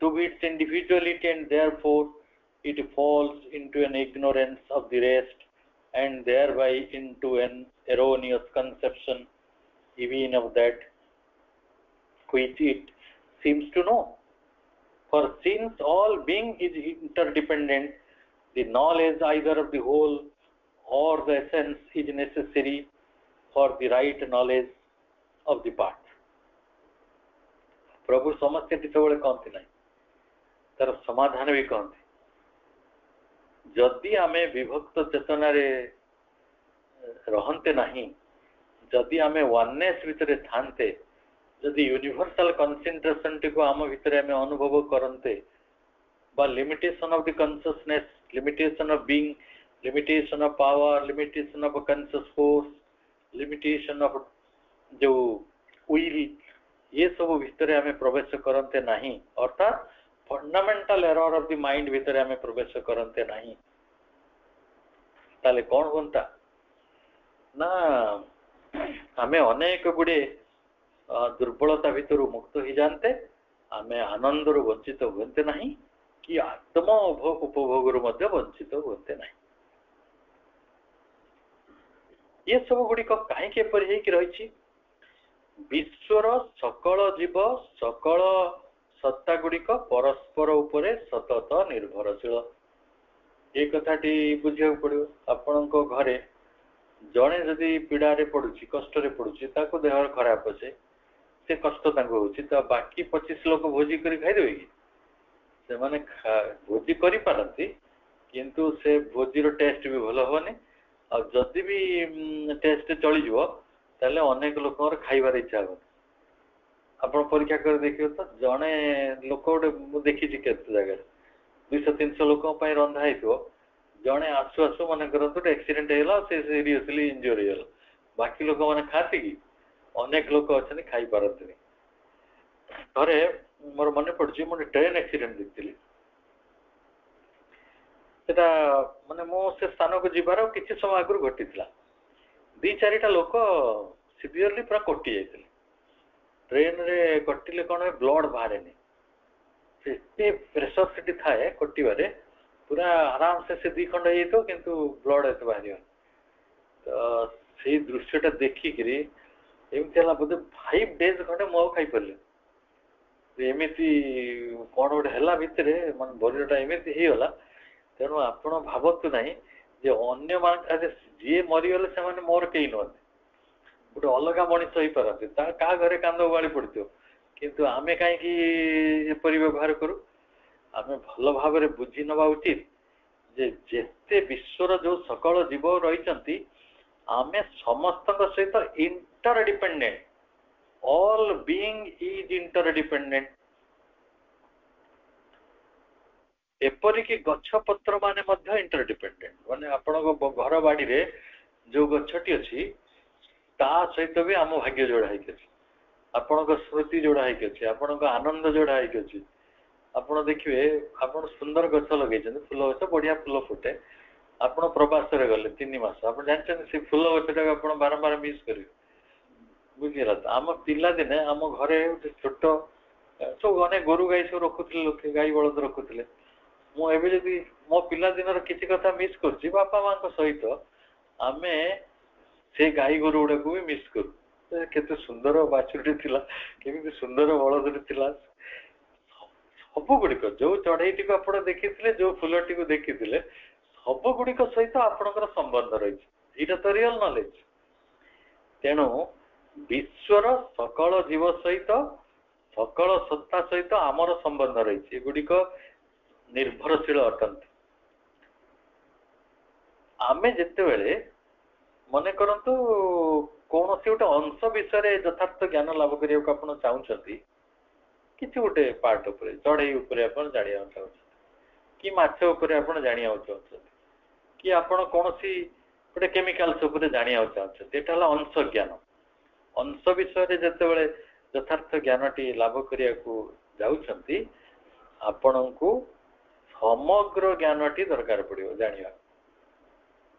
to its individuality, and therefore it falls into an ignorance of the rest and thereby into an erroneous conception even of that which it seems to know. For since all being is interdependent, the knowledge either of the whole or the essence is necessary for the right knowledge of the part. प्रभु समस्या सबले कहते ना, तार समाधान भी कहते, जदि आमे विभक्त चेतना रे रहंते नहीं, जदि आमे वननेस भितर थांते, जदि यूनिवर्सल कंसंट्रेशन को आम भितर आमे अनुभव करते, बा limitation of the consciousness, limitation of being, limitation of power, limitation of conscious force, limitation of जो विल, ये सब भितर आमे प्रवेश करते नहीं, अर्थात fundamental error of the mind भितर आमे प्रवेश करते नहीं, ताले कौन होता ना आमे अनेक गुड़े दुर्बलता भितर मुक्त हो जानते, आमे आनंद रु वंचित होते नहीं कि आत्म उपभोग रु मध्य वंचित होते नहीं। ये सब गुड़िक कहीं रही विश्वर सकल जीव सकल सत्ता गुड़िक परस्पर उपरे सतत निर्भरशील। ये कथाटी बुझा पड़ो। आपण घरे जड़े जदि पीड़ारे पड़ुची, कष्ट पड़ुची, ताको देह खराब अच्छे, से कष्ट होची, तो बाकी 25 लोक भोजी करी खाईदेवे कि से माने भोजी करी पारंती, किंतु से भोजीर टेस्ट भी भल होनी, और जदि भी टेस्ट चली जीवो ताले अनेक लोकर खाइबार इच्छा हो। आपण परीक्षा कर देखियो तो जने लोक गोटे देखी केते जगह 200-300 लोक रंधा हेतु, जड़े आसु आसु मन करते एक्सीडेंट होगा, से सीरियसली इंजोर हो, बाकी लोक मैंने खाती कि अनेक लोक अच्छा खाई पारती। थे मोर मन पड़ी मुझे ट्रेन एक्सीडेंट देखी, माने मो से स्थान को जीवार किसी समय आगु घटी 2-4टा लोक सीवियरली पूरा कटि जाते, ट्रेन रे कटिले कौन ब्लड बाहर से प्रेसर से थाए कटिबारे, पूरा आराम से 2 खंड हो किंतु ब्लड एत बाहर। तो से दृश्यटा देखिकी एमती बोधे 5 days खंडे मु खाई पारे, एमती कौन गोटे है भितर मन बरीटा एमती होगा। तेणु आपण भावतु ना जे अन्य मान जी मरीगले से मोर कई नुहति, गोटे अलग मनीष हो पारती, क्या घरे कांद उबाड़ी पड़ो, किंतु आमे कहीं व्यवहार करूँ, आमे भल भाव बुझी नवा उचित जे जेते विश्वर जो सकल जीव रही आमे समस्त सहित interdependent, all being is interdependent. एपरिक गछ पत्र माने मध्य इंटरडिपेंडेंट, माने आपण घर बाड़ी रे जो गछटी अच्छी ता सहित भी आम भाग्य जोड़ा है, आपण स्मृति जोड़ा है, आपण आनंद जोड़ा है। आप देखिए आप सुंदर गछ लगे फूल गछ बढ़िया फूल फुटे, आप प्रवास गले 3 मास, आप जानते से फूल गछटा आप बारंबार मिस करेंगे, बुझीगला। तो आम पिला दिने आम घरे छोट सब अनेक गोरु गाई सब रखुले, लोक गाई बलद रखुले, मुझे मो पिला दिन किसी कथा मिस कर बापा माँ सहित आमे से गाई गोरु गुड़ा को भी मिस करू। केते सुंदर बाछुरी थिला, केमिति सुंदर बलद थिला, ସବୁ ଗୁଡିକ ଯୋଉ ଚଢେଇଟିକୁ ଆପଣ ଦେଖିଥିଲେ, ଯୋଉ ଫୁଲଟିକୁ ଦେଖିଥିଲେ, ସବୁ ଗୁଡିକ ସହିତ ଆପଣଙ୍କର ସମ୍ବନ୍ଧ ରହିଛି। ଏଇଟା ତ ରିଅଲ ନଲେଜ। ତେଣୁ ବିଶ୍ୱର ସକଳ ଜୀବ ସହିତ, ସକଳ ସତ୍ତା ସହିତ ଆମର ସମ୍ବନ୍ଧ ରହିଛି। ଏଗୁଡିକ ନିର୍ଭରଶୀଳ ଅଟନ୍ତି। ଆମେ ଯେତେବେଳେ ମନେ କରନ୍ତୁ କୌଣସି ଗୋଟେ ଅଂଶ ବିଷୟରେ ଯଥାର୍ଥ ଜ୍ଞାନ ଲାଭ କରିବାକୁ ଆପଣ ଚାହୁଁଛନ୍ତି, କିଛି ଗୋଟେ ପାର୍ଟ ଉପରେ, ଚଢେଇ ଉପରେ ଆପଣ ଜାଣିବାକୁ ଚାହୁଁଛନ୍ତି, କି ମାଛ ଉପରେ ଆପଣ ଜାଣିବାକୁ ଚାହୁଁଛନ୍ତି, କି ଆପଣ କୌଣସି ଗୋଟେ କେମିକାଲ୍ସ ଉପରେ ଜାଣିବାକୁ ଚାହୁଁଛନ୍ତି, ଏଟା ହେଲା ଅଂଶ ଜ୍ଞାନ। ଅଂଶ ବିଷୟରେ ଯେତେବେଳେ ଯଥାର୍ଥ ଜ୍ଞାନଟି ଲାଭ କରିବାକୁ ଯାଉଛନ୍ତି, ଆପଣଙ୍କୁ ସମଗ୍ର ଜ୍ଞାନଟି ଦରକାର ପଡିବ ଜାଣିବା।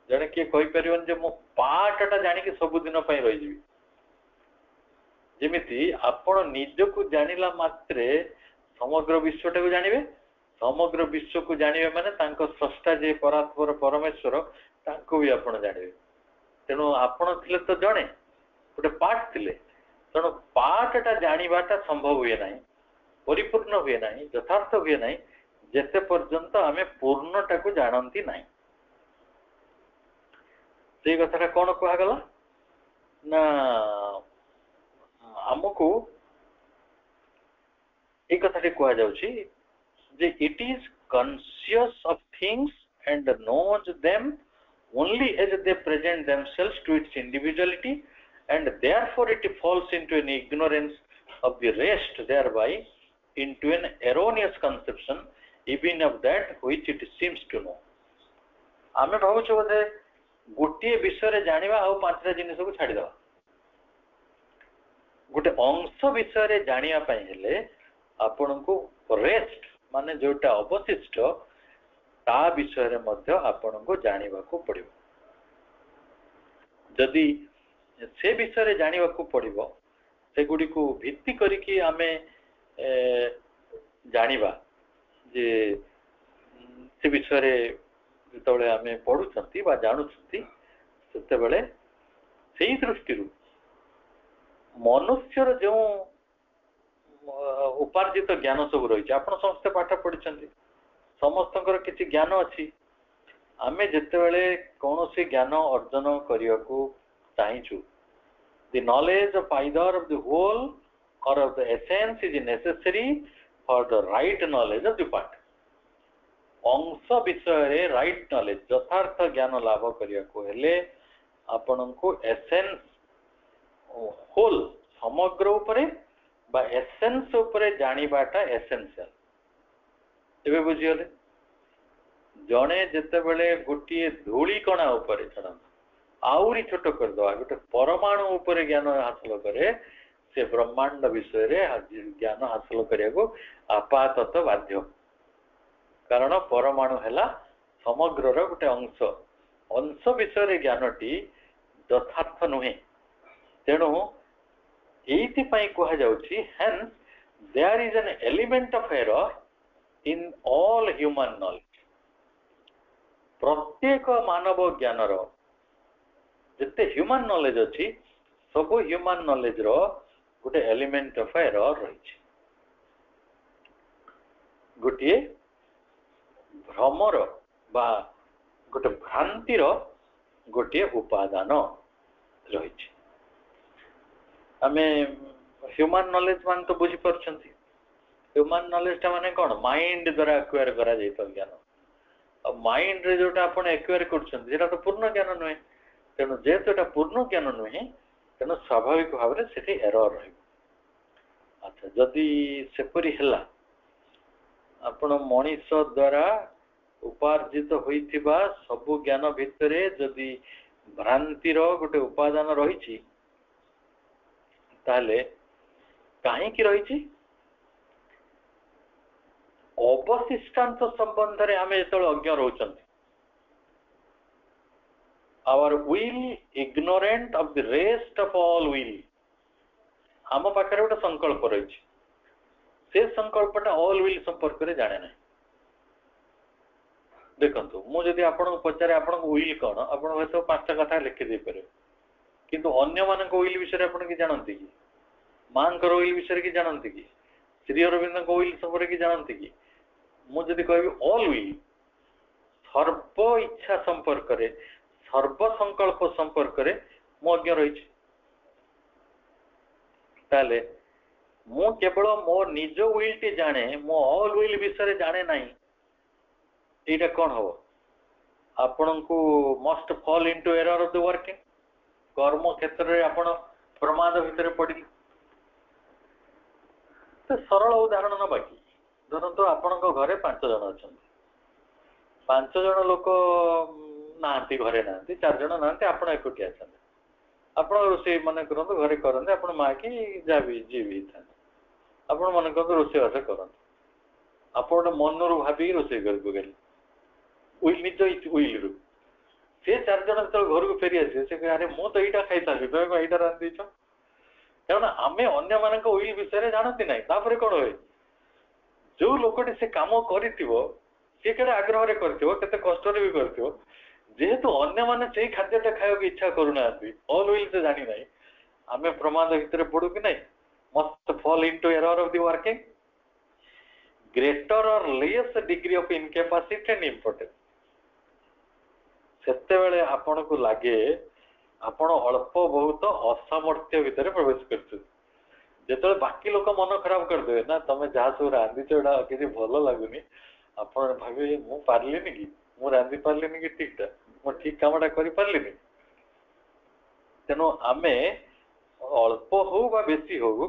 ଜଣେ କିଏ କହିପାରିବନି ଯେ ମୁଁ ପାର୍ଟଟା ଜାଣିକି ସବୁଦିନ ପାଇଁ ରହିଯିବି। ଯେମିତି ଆପଣ ନିଜକୁ ଜାଣିଲା ମାତ୍ରେ ସମଗ୍ର ବିଶ୍ୱଟାକୁ ଜାଣିବେ, ସମଗ୍ର ବିଶ୍ୱକୁ ଜାଣିବେ ମାନେ ତାଙ୍କ ସ୍ରଷ୍ଟା ଯେ ପରାତ୍ପର ପରମେଶ୍ୱର, ତାଙ୍କୁ ବି ଆପଣ ଜାଣିବେ। ତେଣୁ ଆପଣ ଥିଲେ ତ ଜଣେ, ଗୋଟେ ପାର୍ଟ ଥିଲେ। ତେଣୁ ପାର୍ଟଟା ଜାଣିବାଟା ସମ୍ଭବ ହୁଏ ନାହିଁ, ପରିପୂର୍ଣ୍ଣ ହୁଏ ନାହିଁ, ଯଥାର୍ଥ ହୁଏ ନାହିଁ, ଯେତେ ପର୍ଯ୍ୟନ୍ତ ଆମେ ପୂର୍ଣ୍ଣଟାକୁ ଜାଣନ୍ତି ନାହିଁ। ସେଇ କଥାଟା କଣ କୁହାଗଲା ନା, ଆମକୁ এই কথাটি କୁହାଯାଉଛି ଯେ it is conscious of things and knows them only as they present themselves to its individuality, and therefore it falls into an ignorance of the rest, thereby into an erroneous conception even of that which it seems to know। ଆମେ ଭାବୁଛୁ ବୋଧେ ଗୋଟିଏ ବିଷୟରେ ଜାଣିବା ଆଉ ପାଞ୍ଚଟା ଜିନିଷକୁ ଛାଡ଼ିଦେବା। ଗୋଟେ ଅଂଶ ବିଷୟରେ ଜାଣିବା ପାଇଁ ହେଲେ ଆପଣଙ୍କୁ ରେଷ୍ଟ ମାନେ ଯୋଉଟା ଅବଶିଷ୍ଟ ତା ବିଷୟରେ ମଧ୍ୟ ଆପଣଙ୍କୁ ଜାଣିବାକୁ ପଡିବ। ଯଦି ସେ ବିଷୟରେ ଜାଣିବାକୁ ପଡିବ, ସେଗୁଡ଼ିକୁ ଭିତ୍ତି କରିକି ଆମେ ଜାଣିବା ଯେ ସେ ବିଷୟରେ ଯେତେବେଳେ ଆମେ ପଢୁଛନ୍ତି ବା ଜାଣୁଛନ୍ତି, ସେତେବେଳେ ସେଇ ଦୃଷ୍ଟିରୁ ମନୁଷ୍ୟର ଯେଉଁ ଉପାର୍ଜିତ ଜ୍ଞାନ ସବୁ ରହିଛି, ଆପଣ ସମସ୍ତେ ପାଠ ପଢିଛନ୍ତି, ସମସ୍ତଙ୍କର କିଛି ଜ୍ଞାନ ଅଛି। ଆମେ ଯେତେବେଳେ କୌଣସି ଜ୍ଞାନ ଅର୍ଜନ କରିବାକୁ ଚାହିଁଛୁ, the knowledge of either of the whole or of the essence is necessary for the right knowledge of the part। ଅଂଶ ବିଷୟରେ ରାଇଟ୍ ନଲେଜ, ଯଥାର୍ଥ ଜ୍ଞାନ ଲାଭ କରିବାକୁ ହେଲେ ଆପଣଙ୍କୁ ଏସେନ୍ସ, ହୋଲ୍ ସମଗ୍ର ଉପରେ ବା ଏସେନ୍ସ ଉପରେ ଜାଣିବାଟା ଏସେନ୍ସିଆଲ। ଏବେ ବୁଝିଗଲେ? ଜଣେ ଯେତେବେଳେ ଗୋଟିଏ ଧୂଳି କଣା ଉପରେ, ଛାଡ଼ନ୍ତୁ ଆହୁରି ଛୋଟ କରିଦେବା, ଗୋଟେ ପରମାଣୁ ଉପରେ ଜ୍ଞାନ ହାସଲ କରେ, ସେ ବ୍ରହ୍ମାଣ୍ଡ ବିଷୟରେ ଜ୍ଞାନ ହାସଲ କରିବାକୁ ଆପାତତଃ ବାଧ୍ୟ। କାରଣ ପରମାଣୁ ହେଲା ସମଗ୍ରର ଗୋଟେ ଅଂଶ। ଅଂଶ ବିଷୟରେ ଜ୍ଞାନଟି ଯଥାର୍ଥ ନୁହେଁ। ତେଣୁ ଏଇଥିପାଇଁ କୁହାଯାଉଛି hence there is an element of error in all human knowledge। ପ୍ରତ୍ୟେକ ମାନବ ଜ୍ଞାନର ଯେତେ ହ୍ୟୁମାନ ନଲେଜ ଅଛି, ସବୁ ହ୍ୟୁମାନ ନଲେଜର ଗୋଟେ ଏଲିମେଣ୍ଟ ଅଫ ଏରର ରହିଛି। ଗୋଟିଏ ଭ୍ରମର ବା ଗୋଟେ ଭ୍ରାନ୍ତିର ଗୋଟିଏ ଉପାଦାନ ରହିଛି। ଆମେ ହ୍ୟୁମାନ ନଲେଜ ମାନେ ତ ବୁଝିପାରୁଛନ୍ତି, ହ୍ୟୁମାନ ନଲେଜଟା ମାନେ କଣ? ମାଇଣ୍ଡ ଦ୍ୱାରା ଆକ୍ୱାର କରାଯାଇଥିବା ଜ୍ଞାନ। ଆଉ ମାଇଣ୍ଡରେ ଯୋଉଟା ଆପଣ ଆକ୍ୱାର କରୁଛନ୍ତି, ସେଟା ତ ପୂର୍ଣ୍ଣ ଜ୍ଞାନ ନୁହେଁ। ତେଣୁ ଯେହେତୁ ଏଟା ପୂର୍ଣ୍ଣ ଜ୍ଞାନ ନୁହେଁ, ତେଣୁ ସ୍ୱାଭାବିକ ଭାବରେ ସେଠି ଏରର ରହିବ। ଆଚ୍ଛା, ଯଦି ସେପରି ହେଲା, ଆପଣ ମଣିଷ ଦ୍ୱାରା ଉପାର୍ଜିତ ହୋଇଥିବା ସବୁ ଜ୍ଞାନ ଭିତରେ ଯଦି ଭ୍ରାନ୍ତିର ଗୋଟେ ଉପାଦାନ ରହିଛି, ତାହେଲେ କାହିଁକି ରହିଛି? ଅବଶିଷ୍ଟାଂଶ ସମ୍ବନ୍ଧରେ ଆମେ ଯେତେବେଳେ ଅଜ୍ଞ ରହୁଛନ୍ତି, our will ignorant of the rest of all will, ଆମ ପାଖରେ ଗୋଟେ ସଂକଳ୍ପ ରହିଛି, ସେ ସଂକଳ୍ପଟା ଅଲ୍ ୱିଲ୍ ସମ୍ପର୍କରେ ଜାଣେ ନାହିଁ। ଦେଖନ୍ତୁ, ମୁଁ ଯଦି ଆପଣଙ୍କୁ ପଚାରେ ଆପଣଙ୍କ ୱିଲ୍ କଣ, ଆପଣ ହୁଏତ 5ଟା କଥା ଲେଖି ଦେଇପାରିବେ, କିନ୍ତୁ ଅନ୍ୟମାନଙ୍କ ୱିଲ୍ ବିଷୟରେ ଆପଣ କି ଜାଣନ୍ତି କି? ମାଙ୍କର ୱିଲ୍ ବିଷୟରେ କି ଜାଣନ୍ତି କି? ଶ୍ରୀ ଅରବିନ୍ଦଙ୍କ ୱିଲ୍ ସମ୍ପର୍କ କି ଜାଣନ୍ତି କି? ମୁଁ ଯଦି କହିବି ଅଲ୍ ୱିଲ୍, ସର୍ବ ଇଚ୍ଛା ସମ୍ପର୍କରେ, ସର୍ବ ସଂକଳ୍ପ ସମ୍ପର୍କରେ ମୁଁ ଅଜ୍ଞ ରହିଛି, ତାହେଲେ ମୁଁ କେବଳ ମୋ ନିଜ ୱିଲ୍ ଟି ଜାଣେ, ମୋ ଅଲ୍ ୱିଲ୍ ବିଷୟରେ ଜାଣେ ନାହିଁ, ଏଇଟା କଣ ହବ? ଆପଣଙ୍କୁ must fall into error of the working, କର୍ମ କ୍ଷେତ୍ରରେ ଆପଣ ପ୍ରମାଦ ଭିତରେ ପଡ଼ିଲେ। ତ ସରଳ ଉଦାହରଣ ନବା କି, ଧରନ୍ତୁ ଆପଣଙ୍କ ଘରେ 5 ଜଣ ଅଛନ୍ତି, 5 ଜଣ ଲୋକ ନାହାନ୍ତି, ଘରେ ନାହାନ୍ତି, 4 ଜଣ ନାହାନ୍ତି, ଆପଣ ଏକୁଟିଆ ଅଛନ୍ତି। ଆପଣ ରୋଷେଇ ମନେ କରନ୍ତୁ ଘରେ କରନ୍ତି, ଆପଣ ମା କି ଯାହା ବି ଯିଏ ବି ହେଇଥାନ୍ତି, ଆପଣ ମନେ କରନ୍ତୁ ରୋଷେଇବାସ କରନ୍ତି, ଆପଣ ଗୋଟେ ମନରୁ ଭାବିକି ରୋଷେଇ କରି ପକେଇଲେ ନିଜ ୱିଲ୍‌ରୁ। ସେ 4 ଜଣ ଯେତେବେଳେ ଘରକୁ ଫେରି ଆସିବେ, ସେ କହିବେ ଆରେ ମୁଁ ତ ଏଇଟା ଖାଇଥାନ୍ତି, ତମେ କଣ ଏଇଟା ରାନ୍ଧିଛ? କାରଣ ଆମେ ଅନ୍ୟମାନଙ୍କ ୱିଲ୍ ବିଷୟରେ ଜାଣନ୍ତି ନାହିଁ। ତାପରେ କଣ ହୁଏ, ଯୋଉ ଲୋକଟି ସେ କାମ କରିଥିବ, ସେ କେତେ ଆଗ୍ରହରେ କରିଥିବ, କେତେ କଷ୍ଟରେ ବି କରିଥିବ, ଯେହେତୁ ଅନ୍ୟମାନେ ସେଇ ଖାଦ୍ୟଟା ଖାଇବାକୁ ଇଚ୍ଛା କରୁନାହାନ୍ତି, ଅଲ୍ ୱିଲ୍ ସେ ଜାଣି ନାହିଁ, ଆମେ ପ୍ରମାଦ ଭିତରେ ପଡୁ କି ନାହିଁ? Must fall into error of the working, greater or less degree of incapacity and importance. ସେତେବେଳେ ଆପଣଙ୍କୁ ଲାଗେ ଆପଣ ଅଳ୍ପ ବହୁତ ଅସାମର୍ଥ୍ୟ ଭିତରେ ପ୍ରବେଶ କରୁଛନ୍ତି। ଯେତେବେଳେ ବାକି ଲୋକ ମନ ଖରାପ କରିଦେବେ, ନା ତମେ ଯାହା ସବୁ ରାନ୍ଧିଛ ଏଇଟା କିଛି ଭଲ ଲାଗୁନି, ଆପଣ ଭାବିବେ ମୁଁ ପାରିଲିନି କି, ମୁଁ ରାନ୍ଧି ପାରିଲିନି କି ଠିକଟା, ମୁଁ ଠିକ କାମଟା କରିପାରିଲିନି। ତେଣୁ ଆମେ ଅଳ୍ପ ହଉ ବା ବେଶୀ ହଉ,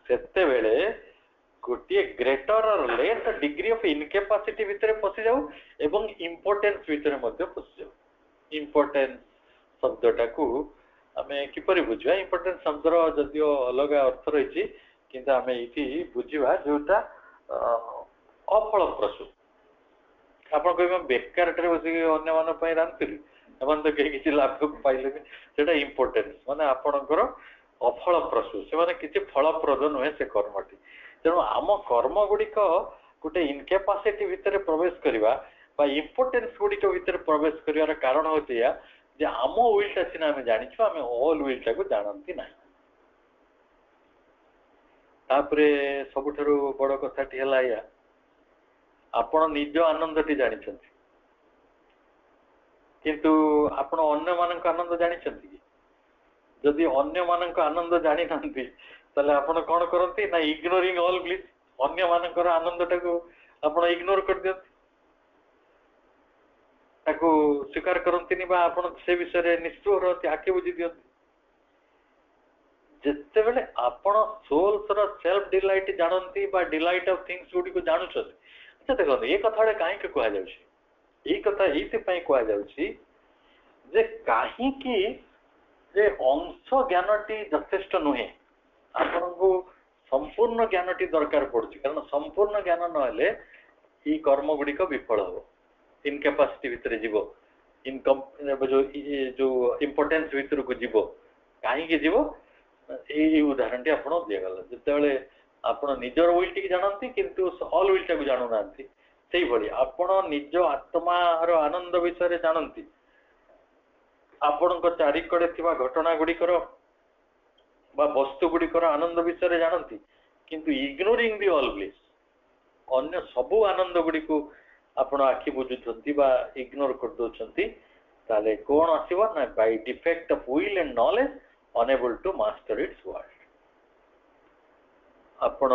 ସେତେବେଳେ ଗୋଟିଏ ଗ୍ରେଟର ଲେସ୍ ଡିଗ୍ରୀ ଅଫ ଇନକାପାସିଟି ଭିତରେ ପଶିଯାଉ ଏବଂ ଇମ୍ପୋର୍ଟାନ୍ସ ଭିତରେ ମଧ୍ୟ ପଶିଯାଉ। ଇମ୍ପୋର୍ଟାନ୍ସ ଶବ୍ଦଟାକୁ ଆମେ କିପରି ବୁଝିବା? ଇମ୍ପୋର୍ଟାନ୍ସ ଶବ୍ଦର ଯଦିଓ ଅଲଗା ଅର୍ଥ ରହିଛି, କିନ୍ତୁ ଆମେ ଏଇଠି ବୁଝିବା ଯୋଉଟା ଅଫଳପ୍ରସୂ। ଆପଣ କହିବେ ବେକାରଟାରେ ବସିକି ଅନ୍ୟମାନଙ୍କ ପାଇଁ ରାନ୍ଧୁଥିଲି, ଏମାନେ ତ କେହି କିଛି ଲାଭ ପାଇଲେନି, ସେଇଟା ଇମ୍ପୋର୍ଟାନ୍ସ ମାନେ ଆପଣଙ୍କର ଅଫଳପ୍ରସୂ, ସେମାନେ କିଛି ଫଳପ୍ରଦ ନୁହେଁ ସେ କର୍ମଟି। ତେଣୁ ଆମ କର୍ମ ଗୁଡ଼ିକ ଗୋଟେ ଇନକାପାସିଟି ଭିତରେ ପ୍ରବେଶ କରିବା ବା ଇମ୍ପୋର୍ଟାନ୍ସ ଗୁଡ଼ିକ ଭିତରେ ପ୍ରବେଶ କରିବାର କାରଣ ହଉଛି ଏହା ଯେ ଆମ ୱିଲ୍‌ଟା ସିନା ଆମେ ଜାଣିଛୁ, ଆମେ ଅଲ୍ ୱିଲ୍‌ଟାକୁ ଜାଣନ୍ତି ନାହିଁ। ତାପରେ ସବୁଠାରୁ ବଡ଼ କଥାଟି ହେଲା ଏୟା, ଆପଣ ନିଜ ଆନନ୍ଦଟି ଜାଣିଛନ୍ତି, କିନ୍ତୁ ଆପଣ ଅନ୍ୟମାନଙ୍କ ଆନନ୍ଦ ଜାଣିଛନ୍ତି କି? ଯଦି ଅନ୍ୟମାନଙ୍କ ଆନନ୍ଦ ଜାଣିନାହାନ୍ତି, ତାହେଲେ ଆପଣ କଣ କରନ୍ତି ନା ଇଗ୍ନୋରିଂ ଅଲ୍ ବ୍ଲିସ୍, ଅନ୍ୟମାନଙ୍କର ଆନନ୍ଦଟାକୁ ଆପଣ ଇଗ୍ନୋର କରିଦିଅନ୍ତି, ତାକୁ ସ୍ୱୀକାର କରନ୍ତିନି ବା ଆପଣ ସେ ବିଷୟରେ ନିଷ୍ଠୁର ରହନ୍ତି, ଆଖି ବୁଜି ଦିଅନ୍ତି। ଯେତେବେଳେ ଆପଣ ସୋଲ୍ସର ସେଲ୍ଫ ଡିଲାଇଟ୍ ଜାଣନ୍ତି ବା ଡିଲାଇଟ୍ ଅଫ୍ ଥିଙ୍ଗସ୍ ଗୁଡ଼ିକୁ ଜାଣୁଛନ୍ତି, ଆଚ୍ଛା ଦେଖନ୍ତୁ ଏ କଥାଟା କାହିଁକି କୁହାଯାଉଛି? ଏଇ କଥା ଏଇଥିପାଇଁ କୁହାଯାଉଛି ଯେ କାହିଁକି ଯେ ଅଂଶ ଜ୍ଞାନଟି ଯଥେଷ୍ଟ ନୁହେଁ, ଆପଣଙ୍କୁ ସମ୍ପୂର୍ଣ୍ଣ ଜ୍ଞାନଟି ଦରକାର ପଡୁଛି। କାରଣ ସମ୍ପୂର୍ଣ୍ଣ ଜ୍ଞାନ ନହେଲେ ଏଇ କର୍ମ ଗୁଡ଼ିକ ବିଫଳ ହେବ, ଇନକାପାସିଟି ଭିତରେ ଯିବ, ଯୋଉ ଇମ୍ପୋର୍ଟାନ୍ସ ଭିତରକୁ ଯିବ। କାହିଁକି ଯିବ? ଏଇ ଉଦାହରଣଟି ଆପଣ ଦିଆଗଲା, ଯେତେବେଳେ ଆପଣ ନିଜର ୱିଲ୍ ଟିକେ ଜାଣନ୍ତି କିନ୍ତୁ ଅଲ୍ ୱିଲ୍‌ଟାକୁ ଜାଣୁନାହାନ୍ତି, ସେଇଭଳି ଆପଣ ନିଜ ଆତ୍ମାର ଆନନ୍ଦ ବିଷୟରେ ଜାଣନ୍ତି, ଆପଣଙ୍କ ଚାରିକଡ଼େ ଥିବା ଘଟଣା ଗୁଡ଼ିକର ବା ବସ୍ତୁ ଗୁଡ଼ିକର ଆନନ୍ଦ ବିଷୟରେ ଜାଣନ୍ତି, କିନ୍ତୁ ଇଗ୍ନୋରିଂ ଦି ଅଲ୍ ବ୍ଲିସ୍, ଅନ୍ୟ ସବୁ ଆନନ୍ଦ ଗୁଡ଼ିକୁ ଆପଣ ଆଖି ବୁଝୁଛନ୍ତି ବା ଇଗ୍ନୋର କରିଦେଉଛନ୍ତି, ତାହେଲେ କଣ ଆସିବ ନା Bai defect of will and knowledge unable to master its word। ଆପଣ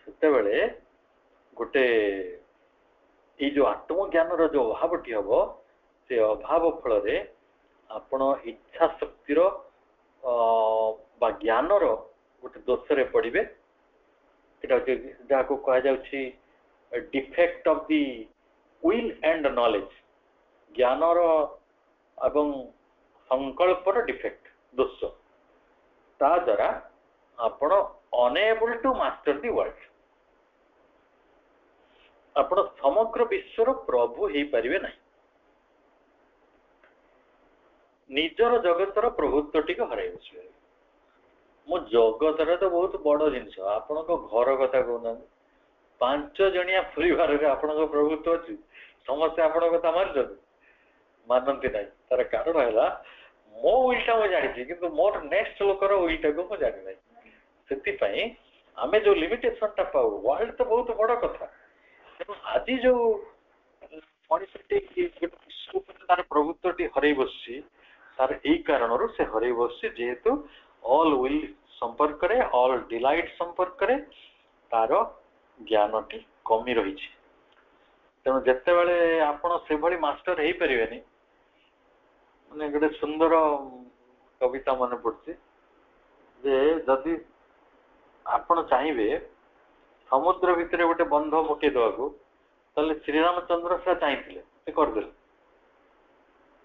ସେତେବେଳେ ଗୋଟେ ଏଇ ଯୋଉ ଆତ୍ମଜ୍ଞାନର ଯୋଉ ଅଭାବଟି ହବ, ସେ ଅଭାବ ଫଳରେ ଆପଣ ଇଚ୍ଛା ଶକ୍ତିର ବା ଜ୍ଞାନର ଗୋଟେ ଦୋଷରେ ପଡ଼ିବେ। ଏଟା ହଉଛି ଯାହାକୁ କୁହାଯାଉଛି defect of the will and knowledge, ଜ୍ଞାନର ଏବଂ ସଂକଳ୍ପର ଡିଫେକ୍ଟ, ଦୋଷ। ତା ଦ୍ୱାରା ଆପଣ unable to master the world, ଆପଣ ସମଗ୍ର ବିଶ୍ୱର ପ୍ରଭୁ ହେଇପାରିବେ ନାହିଁ, ନିଜର ଜଗତର ପ୍ରଭୁତ୍ୱଟିକୁ ହରାଇ ବସିବେ। ମୋ ଜଗତଟା ତ ବହୁତ ବଡ଼ ଜିନିଷ, ଆପଣଙ୍କ ଘର କଥା କହୁନାହାନ୍ତି, 5 ଜଣିଆ ପରିବାରରେ ଆପଣଙ୍କ ପ୍ରଭୁତ୍ୱ ଅଛି, ସମସ୍ତେ ଆପଣଙ୍କ କଥା ମାନୁଛନ୍ତି? ମାନନ୍ତି ନାହିଁ। ତାର କାରଣ ହେଲା ମୋ ୱିଲ୍‌ଟା ମୁଁ ଜାଣିଛି, କିନ୍ତୁ ମୋର ନେକ୍ସଟ ଲୋକର ୱିଲ୍‌ଟାକୁ ମୁଁ ଜାଣିନାହିଁ। ସେଥିପାଇଁ आमे जो लिमिटेशन टा पाऊ वर्ल्ड तो बहुत बड़ कथा तेणु आज जो मनुष्यटी विश्व तार प्रभुत्वटी हरई बसी तार यही कारण से हरई बसी जेहेतु ऑल विल संपर्क रे ऑल डिलाइट संपर्क रे तार ज्ञानटी कमी रही तेणु जिते बड़े आपण से भली मास्टर हो पारे माने गोटे सुंदर कविता मन पड़े जे जदि आपण चाहिए समुद्र भितर गोटे बंध पकई देवा ताले श्रीरामचंद्र से चाहिए से करदे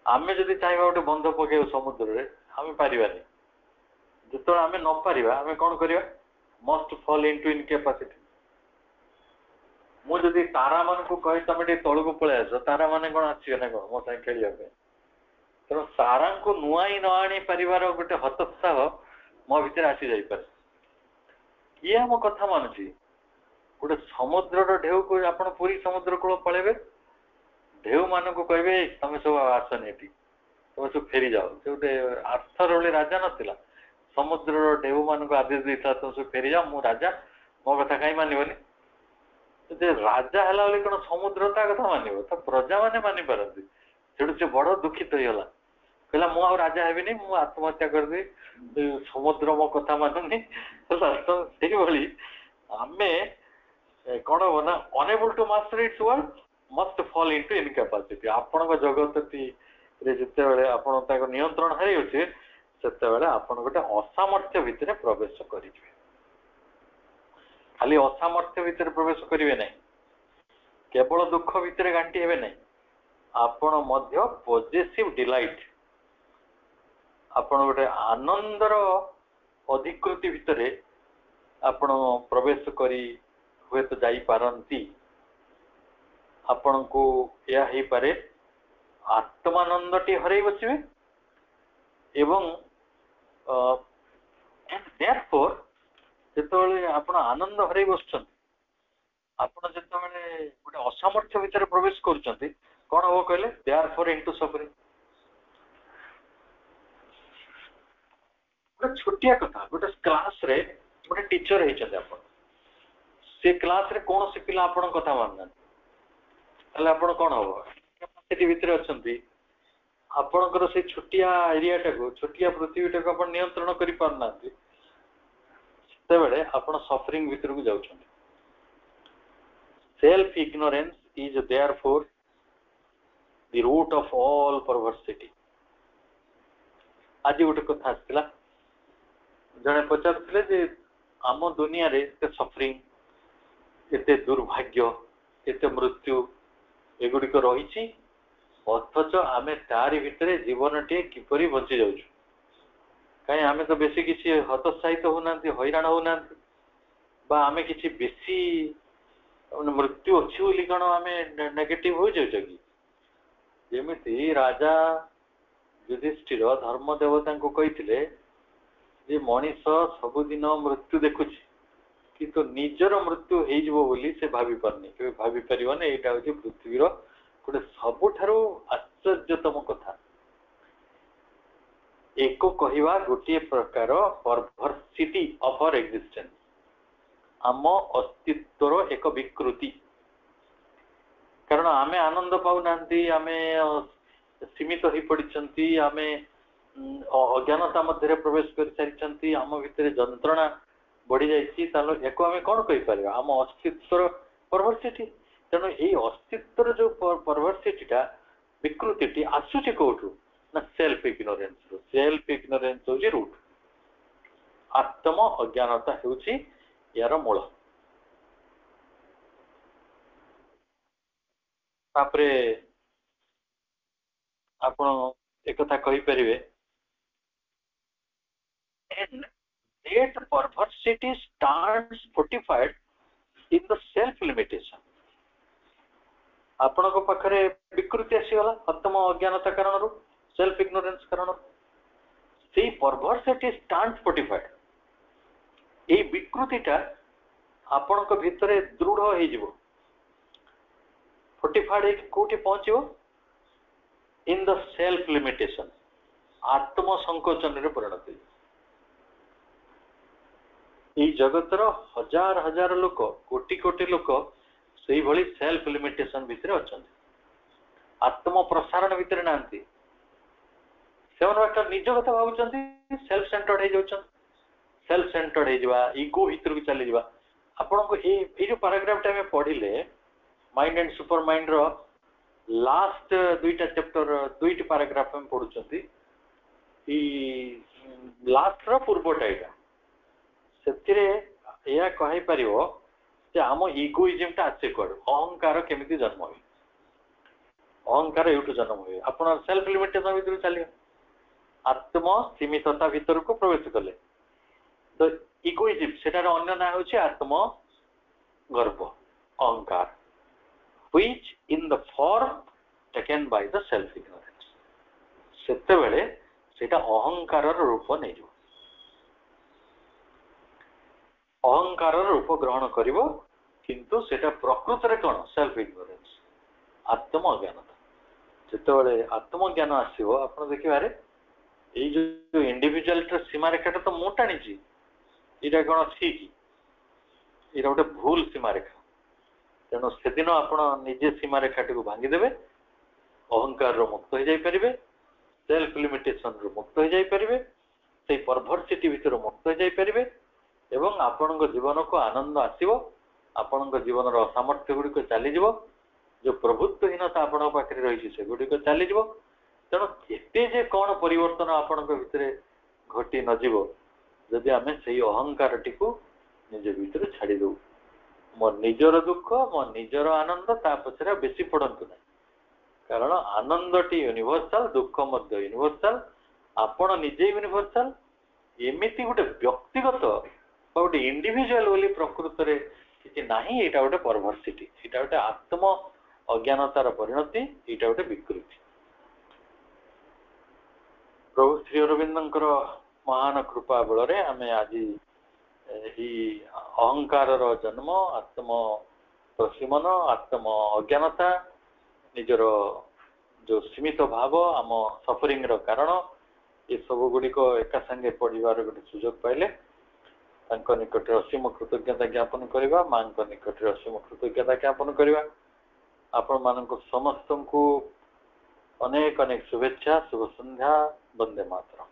आमे जदि चाहिए गोटे बंध पकड़ समुद्र रे आमे पारिबानी जो आमे न पारिबा आमे कौन करिया मस्ट फॉल इनटू इनकैपेसिटी मु जदि तारा मान को कहे तुम टे तौक पलि आस तारा मान कौन आसवे ना कौन मो साथ खेल तेणु तारा को नुआई न आनी पारिबार गोटे हतोत्साह मो भितर आसी जाइपर किए आम कथा मानुची गोटे समुद्र ढेउ को आप पूरी समुद्र कूल पलैबे ढेउ मान को कहे तुम सब आसनी ये तुम सब फेरी जाओ से गोटे आर्थर वाली राजा नाला समुद्र ढेउ मान को आदेश देता तुम सब फेरी जाओ मु राजा मो कथा कहीं मानवनी राजा है कौन समुद्र ता कथा मान तो प्रजा मैंने मानि पारती से बड़ दुखित होगा कहला मु आ राजा हेबिनी मु आत्महत्या करदी समुद्र मो कथा मानुनी से आमे कौन हम ना unable to master its word must fall into incapacity आपण जगत जिते आपण नियंत्रण हरइछे सेते आपण गोटे असामर्थ्य भितर प्रवेश करेंगे खाली असामर्थ्य भितर प्रवेश करेंगे ना केवल दुख भितर गांटी हेबे ना आपण मध्य पॉजिटिव डिलाइट आपण गोटे आनंदर अधिकृति भितर आपण प्रवेश करी हुए तो जाई पारंती आपण को या ही पारे आत्मानंदटी हरई बसिबे एवं एंड देयरफॉर जेतबेले आपण आनंद हरई बसछन आपण जेतबेले गोटे असामर्थ्य भितर प्रवेश करूछंती कोन हो कहले देयरफॉर इनटू सफरिंग गोटे छोटिया कथा गोटे क्लास रे गोटे टीचर होइछन आपण से क्लास रे कौन से पिला आपण कथा मानना ताले आपण कोन हो कैपेसिटी भितर अछंती आपणकर से छोटिया एरिया टाको छोटिया पृथ्वी टाको आपण नियंत्रण करि पारनांती सेते बेले आपण सफरिंग भितर को जाउछन self ignorance is therefore the root of all perversity आज गोटे कथा आसला जने पचारथिले जे आम दुनिया रे ते सफरिंग एते दुर्भाग्य एते मृत्यु एगुड़िक रही अथच आमे तारी भितर जीवन टे किपरि बंची जाउछु कहीं आमे तो बेसी किसी हतोत्साहित होना हैरान होना बा आमे किसी बेसी मृत्यु अच्छी बोली कौन आमे नेगेटिव हो जाउछु कि जेमिति राजा युधिष्ठिर धर्म देवता को कहिथिले जे मनीष सबुदिन मृत्यु देखुछि किंतु निजर मृत्यु हो बोली से भाभी पारनी के भाभी पारिबने एटा होची पृथ्वीर गोटे सबुठारु आश्चर्यतम कथा एको कहिबा गोटे प्रकार परवर्सिटी ऑफ आवर एक्जिस्टेंस आम अस्तित्वर एक विकृति कारण आमे आनंद पाउ नांती आमे सीमित हो पड़िछंती आमे अज्ञानता मध्य प्रवेश कर सारी आम भितर जंत्रणा बढ़ी जाइए एको आम कौन कहीपर आम अस्तित्वर परवर्सिटी तेणु यही अस्तित्वर जो परवर्सिटीटा विकृति आसूची कौटू ना सेल्फ इग्नोरेंस हूँ रूट आत्म अज्ञानता हूँ यार मूल तापरे आपण एक कथा कहि परिबे and that perversity stands fortified in the self limitation आपण को पाखरे विकृति आसीगला आत्म अज्ञानता कारण सेल्फ इग्नोरेंस कारण से परवर्सिटी स्टैंड्स फोर्टिफाइड ए विकृतिटा आपण को भितरे दृढ़ हो जिवो फोर्टिफाइड कोठी पहुंचो इन द सेल्फ लिमिटेशन आत्म संकोचन रे परिणत ଏଇ ଜଗତର हजार हजार लोक कोटि कोटि लोक सेही भली सेल्फ लिमिटेशन भितर अछंती आत्म प्रसारण भितर नांती से निज कथा भावुचंती सेल्फ सेंटर्ड हो जाउछन सेल्फ सेंटर्ड हो इगो भितर को चली जावा आपन को ए जो पैराग्राफ टा में पढिले माइंड एंड सुपर माइंड रो लास्ट दुईटा चैप्टर दुईटी पैराग्राफ में पढुचंती ई लास्ट रो पूर्वटा एटा सेतिरे या कहि परिवो जे आम इगोइज्म टा आसे कोड अहंकार केमिति जन्म होई अहंकार एठु जन्म होई आपण सेल्फ लिमिटेशन भितर चलियो आत्म सीमितता भितर को प्रवेश कले तो इगोइज्म सेटार अन्य ना होछि आत्म गर्व अहंकार which in the form taken by the self ignorance सेते बेले सेटा अहंकार रूप नै जो अहंकार रूप ग्रहण करिवो किंतु सेटा प्रकृत रे कोन सेल्फ इग्नोरेंस आत्म अज्ञानता जेते बेले आत्म ज्ञान आसीबो आपण देखिबारे एई जो इंडिविजुअल टर सीमा रेखाटा तो मु टाणीची एटा कोन ठीक एटा गोटे भूल सीमा रेखा तेणु से दिन आपण निजे सीमा रेखाटी को भांगी देबे अहंकार रो मुक्त हो जाई परिबे सेल्फ लिमिटेशन रो मुक्त हो जाई परिबे से परभर्सिटी भितर मुक्त हो जाई परिबे एवं आपण जीवन को आनंद आसीबो आपण जीवन रो सामर्थ्य गुडी को चली जीवो जो प्रभुत्वहीनता आपण पाखरे रही से गुडी को चली जीवो तेणु एते जे कौन परिवर्तन आपण भितर घटी न जीवो जदि आमे सेही अहंकार टी को निजे भितर छाड़ी दउ मो निजर दुख मो निजर आनंद ता पछरे बेसी पड़ंतु ना कारण आनंद टी यूनिवर्सल दुख मध्य यूनिवर्सल आपण निजे यूनिवर्सल एमिति गोटे व्यक्तिगत गोटे इंडिविजुअल बोली प्रकृत रे किछि नाही एटा गोटे परभर्सिटी एटा गोटे आत्म अज्ञानतार परिणति एटा गोटे विकृति प्रभु श्री अरविंदंकर महान कृपा बल आमे आज अहंकार जन्म आत्म प्रसीमन आत्म अज्ञानता निजर जो सीमित भाव आम सफरिंग रो कारण ये सब गुड़िक एका संगे पढ़ार गोटे सुजोग पाइले निकट असीम कृतज्ञता ज्ञापन करवा मां निकट असीम कृतज्ञता ज्ञापन करवा आपण मानक समस्त को अनेक अनेक शुभेच्छा शुभ संध्या वंदे मातरम।